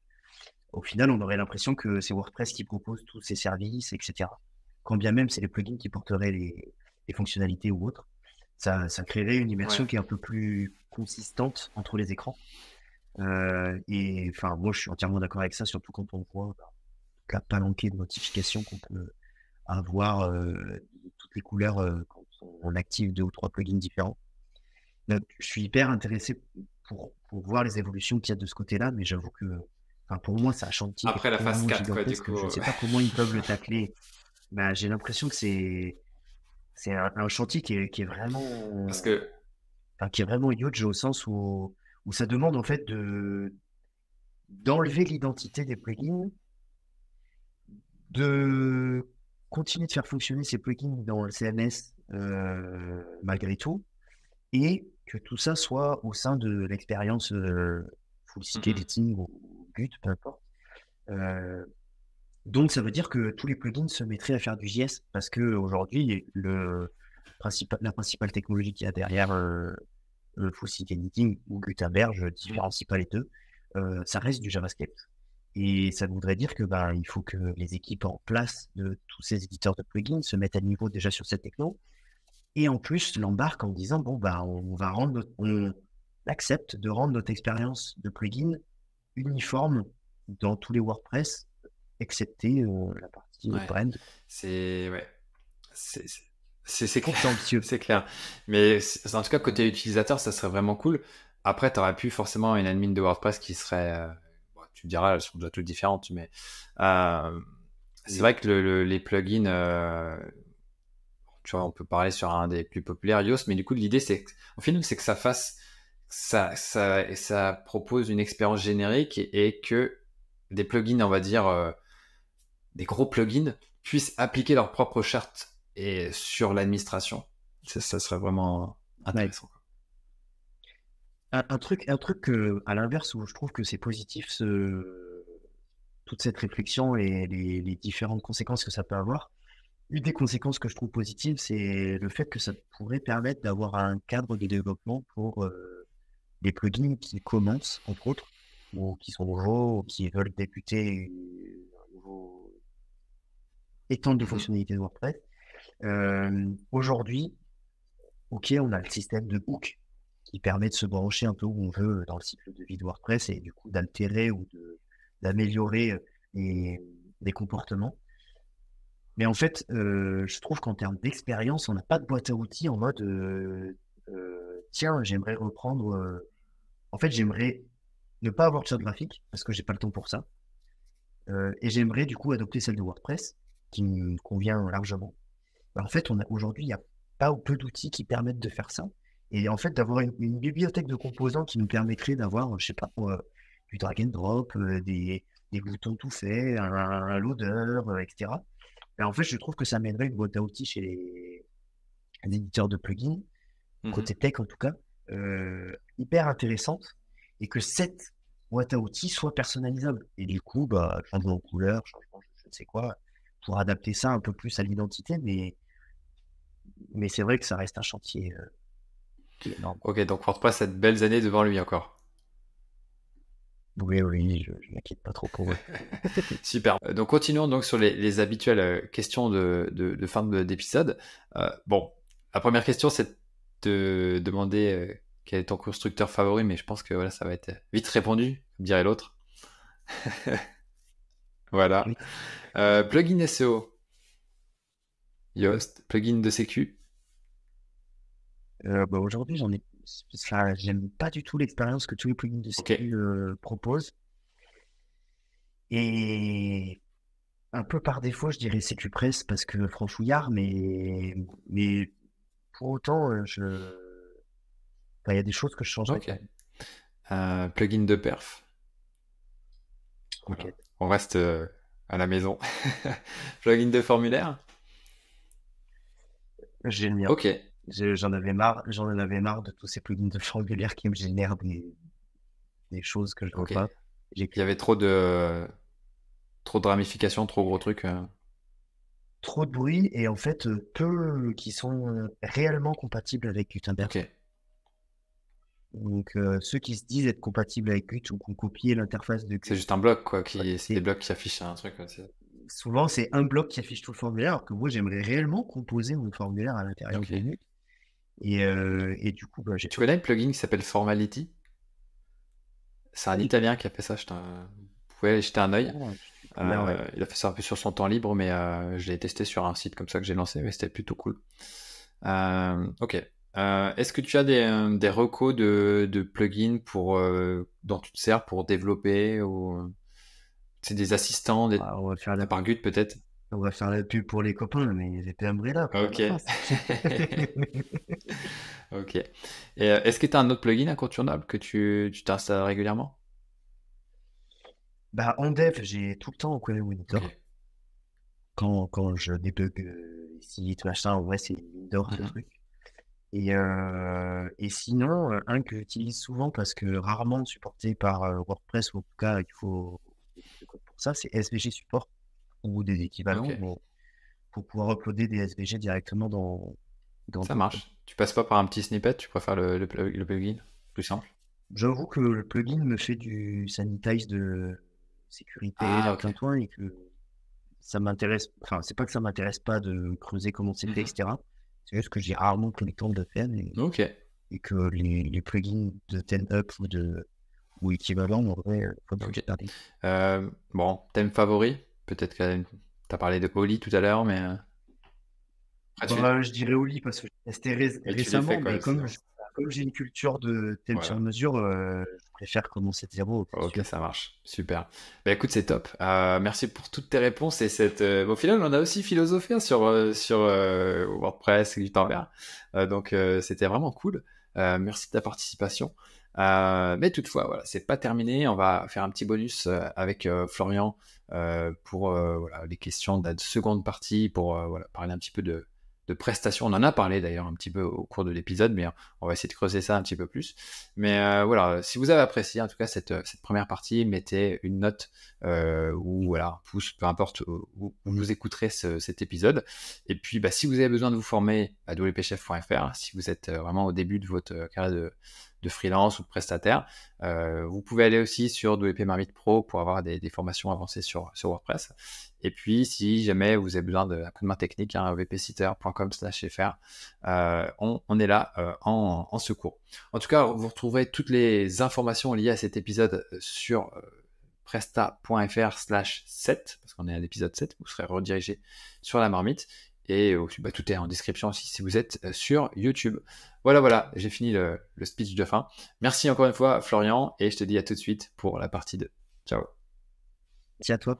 au final, on aurait l'impression que c'est WordPress qui propose tous ces services, etc. Quand bien même c'est les plugins qui porteraient les fonctionnalités ou autres, ça créerait une Ouais. immersion qui est un peu plus consistante entre les écrans. Et enfin, moi, je suis entièrement d'accord avec ça, surtout quand on voit la palanquée de notifications qu'on peut avoir de toutes les couleurs quand on active 2 ou 3 plugins différents. Donc, je suis hyper intéressé pour voir les évolutions qu'il y a de ce côté-là, mais j'avoue que, enfin, pour moi, c'est un chantier qui est Après la phase tellement 4, quoi, du gigantesque que coup. je ne sais pas comment ils peuvent le tacler. Bah, j'ai l'impression que c'est un chantier qui est Parce vraiment, que enfin, qui est vraiment huge au sens où ça demande en fait d'enlever l'identité des plugins, de continuer de faire fonctionner ces plugins dans le CMS malgré tout, et que tout ça soit au sein de l'expérience full site Mhm. editing ou Qt, peu importe. Euh, donc ça veut dire que tous les plugins se mettraient à faire du JS parce que aujourd'hui la principale technologie qu'il y a derrière le full site editing ou Gutenberg, je différencie pas les deux, ça reste du JavaScript. Et ça voudrait dire que ben, il faut que les équipes en place de tous ces éditeurs de plugins se mettent à niveau déjà sur cette techno. Et en plus, l'embarque en disant, bon, bah, on accepte de rendre notre expérience de plugin uniforme dans tous les WordPress, excepté la partie Ouais. brand. C'est ouais. C'est c'est clair. C'est ambitieux. C'est clair. Mais en tout cas, côté utilisateur, ça serait vraiment cool. Après, tu aurais pu forcément une admin de WordPress qui serait. Bon, tu me diras, elles sont déjà toutes différentes, mais c'est Oui. vrai que les plugins, tu vois, on peut parler sur un des plus populaires, Yoast, mais du coup, l'idée, au final, c'est que ça fasse. Ça propose une expérience générique et que des plugins, on va dire, des gros plugins puissent appliquer leurs propres chartes et sur l'administration. Ça serait vraiment Ouais. intéressant. Un truc que, à l'inverse, où je trouve que c'est positif, toute cette réflexion et les différentes conséquences que ça peut avoir. Une des conséquences que je trouve positives, c'est le fait que ça pourrait permettre d'avoir un cadre de développement pour des plugins qui commencent, entre autres, ou qui sont nouveaux, ou qui veulent débuter un nouveau étendre de Mhm. fonctionnalités de WordPress. Aujourd'hui, ok, on a le système de hook qui permet de se brancher un peu où on veut dans le cycle de vie de WordPress et du coup d'altérer ou d'améliorer les, les comportements. Mais en fait, je trouve qu'en termes d'expérience, on n'a pas de boîte à outils en mode tiens, j'aimerais reprendre. En fait, j'aimerais ne pas avoir de charte graphique parce que j'ai pas le temps pour ça. Et j'aimerais du coup adopter celle de WordPress qui me convient largement. Bah, en fait, aujourd'hui, il n'y a pas ou peu d'outils qui permettent de faire ça. Et en fait, d'avoir une bibliothèque de composants qui nous permettrait d'avoir, je sais pas, du drag and drop, des boutons tout faits, un loader, etc. Ben, en fait, je trouve que ça mènerait une boîte à outils chez les éditeurs de plugins, Mhm. côté tech en tout cas, hyper intéressante, et que cette boîte à outils soit personnalisable. Et du coup, bah, changement de couleur, changement de je ne sais quoi, pour adapter ça un peu plus à l'identité, mais c'est vrai que ça reste un chantier qui est énorme. Ok, donc WordPress a de belles années devant lui encore. Oui, oui, je m'inquiète pas trop pour eux. Super. Donc continuons donc sur les habituelles questions de fin d'épisode. Bon, la première question, c'est de demander quel est ton constructeur favori, mais je pense que voilà, ça va être vite répondu, comme dirait l'autre. Voilà. Oui. Plugin SEO, Yoast, plugin de sécu. Bah, aujourd'hui, j'aime pas du tout l'expérience que tous les plugins de Ok. sécu proposent. Et un peu par défaut, je dirais CQPress parce que franchouillard, mais pour autant, enfin, il y a des choses que je changerais Ok. quand même. Plugin de perf. Voilà. Conquête. On reste à la maison. Plugin de formulaire. J'ai le mien. Ok. J'en avais marre de tous ces plugins de formulaire qui me génèrent des choses que je veux Ok. pas. J'ai Il y avait trop de ramifications, trop gros trucs. trop de bruit et en fait, peu qui sont réellement compatibles avec Gutenberg. Ok. Donc, ceux qui se disent être compatibles avec Qt ou qui ont copié l'interface de C'est Qt, juste un bloc, quoi, c'est des c'est blocs qui affichent un truc. souvent c'est un bloc qui affiche tout le formulaire, alors que moi j'aimerais réellement composer mon formulaire à l'intérieur Ok. de Qt. Et du coup, j'ai Tu connais le plugin qui s'appelle Formality? C'est un oui. Italien qui a fait ça. Vous pouvez aller jeter un œil. Ah, super bien, ouais. Il a fait ça un peu sur son temps libre, mais je l'ai testé sur un site comme ça que j'ai lancé, mais c'était plutôt cool. Ok. Est-ce que tu as des recos de plugins dont tu te sers pour développer ou c'est des assistants, Ah, à part Gut peut-être? on va faire la pub pour les copains, mais ils étaient Umbrella pour Ok. la France. Ok. Et est-ce que tu as un autre plugin incontournable que tu t'installes régulièrement? Bah, en dev, j'ai tout le temps Query Ok. Monitor. Quand je débug les sites, machin, en vrai, c'est Monitor ce Mhm. truc. Et sinon, un que j'utilise souvent parce que rarement supporté par WordPress, ou en tout cas, il faut du code pour ça, c'est SVG Support ou des équivalents, Ok. mais pour pouvoir uploader des SVG directement dans Ça Drupal. marche. Tu passes pas par un petit snippet, tu préfères le plugin? Plus simple. J'avoue que le plugin me fait du sanitize de sécurité Ah, à ok. plein point et que ça m'intéresse, enfin, c'est pas que ça m'intéresse pas de creuser comment c'était, Mhm. etc. C'est juste que j'ai rarement pris le temps de le faire Ok. et que les plugins de 10up ou équivalent, en vrai, faut que je Ok. regarde. Bon, thème favori? Peut-être que t'as parlé de Oli tout à l'heure, mais après Bah, je dirais au lit parce que j'ai testé tu l'as fait récemment, quoi, mais sinon. comme j'ai une culture de thème sur Voilà. mesure, je préfère commencer de zéro, c'est Ok, sûr. ça marche. Super. Bah écoute, c'est top. Merci pour toutes tes réponses et au final, on a aussi philosophé hein, sur WordPress et Gutenberg. Donc, c'était vraiment cool. Merci de ta participation. Mais toutefois, voilà, c'est pas terminé. On va faire un petit bonus avec Florian pour voilà, les questions de la seconde partie pour voilà, parler un petit peu de prestations. On en a parlé d'ailleurs un petit peu au cours de l'épisode, mais on va essayer de creuser ça un petit peu plus. Mais voilà, si vous avez apprécié en tout cas cette première partie, mettez une note ou voilà, un pouce, peu importe où vous écouterez cet épisode. Et puis, bah, si vous avez besoin de vous former à wpchef.fr, si vous êtes vraiment au début de votre carrière de freelance ou de prestataire, vous pouvez aller aussi sur WP Marmite Pro pour avoir des formations avancées sur WordPress. Et puis, si jamais vous avez besoin d'un coup de main technique, hein, wpsitter.com/fr, on est là en secours. En tout cas, vous retrouverez toutes les informations liées à cet épisode sur presta.fr/7, parce qu'on est à l'épisode 7, vous serez redirigé sur la marmite. Et bah, tout est en description aussi si vous êtes sur YouTube. Voilà, j'ai fini le speech de fin. Merci encore une fois, Florian, et je te dis à tout de suite pour la partie 2. Ciao. Merci à toi.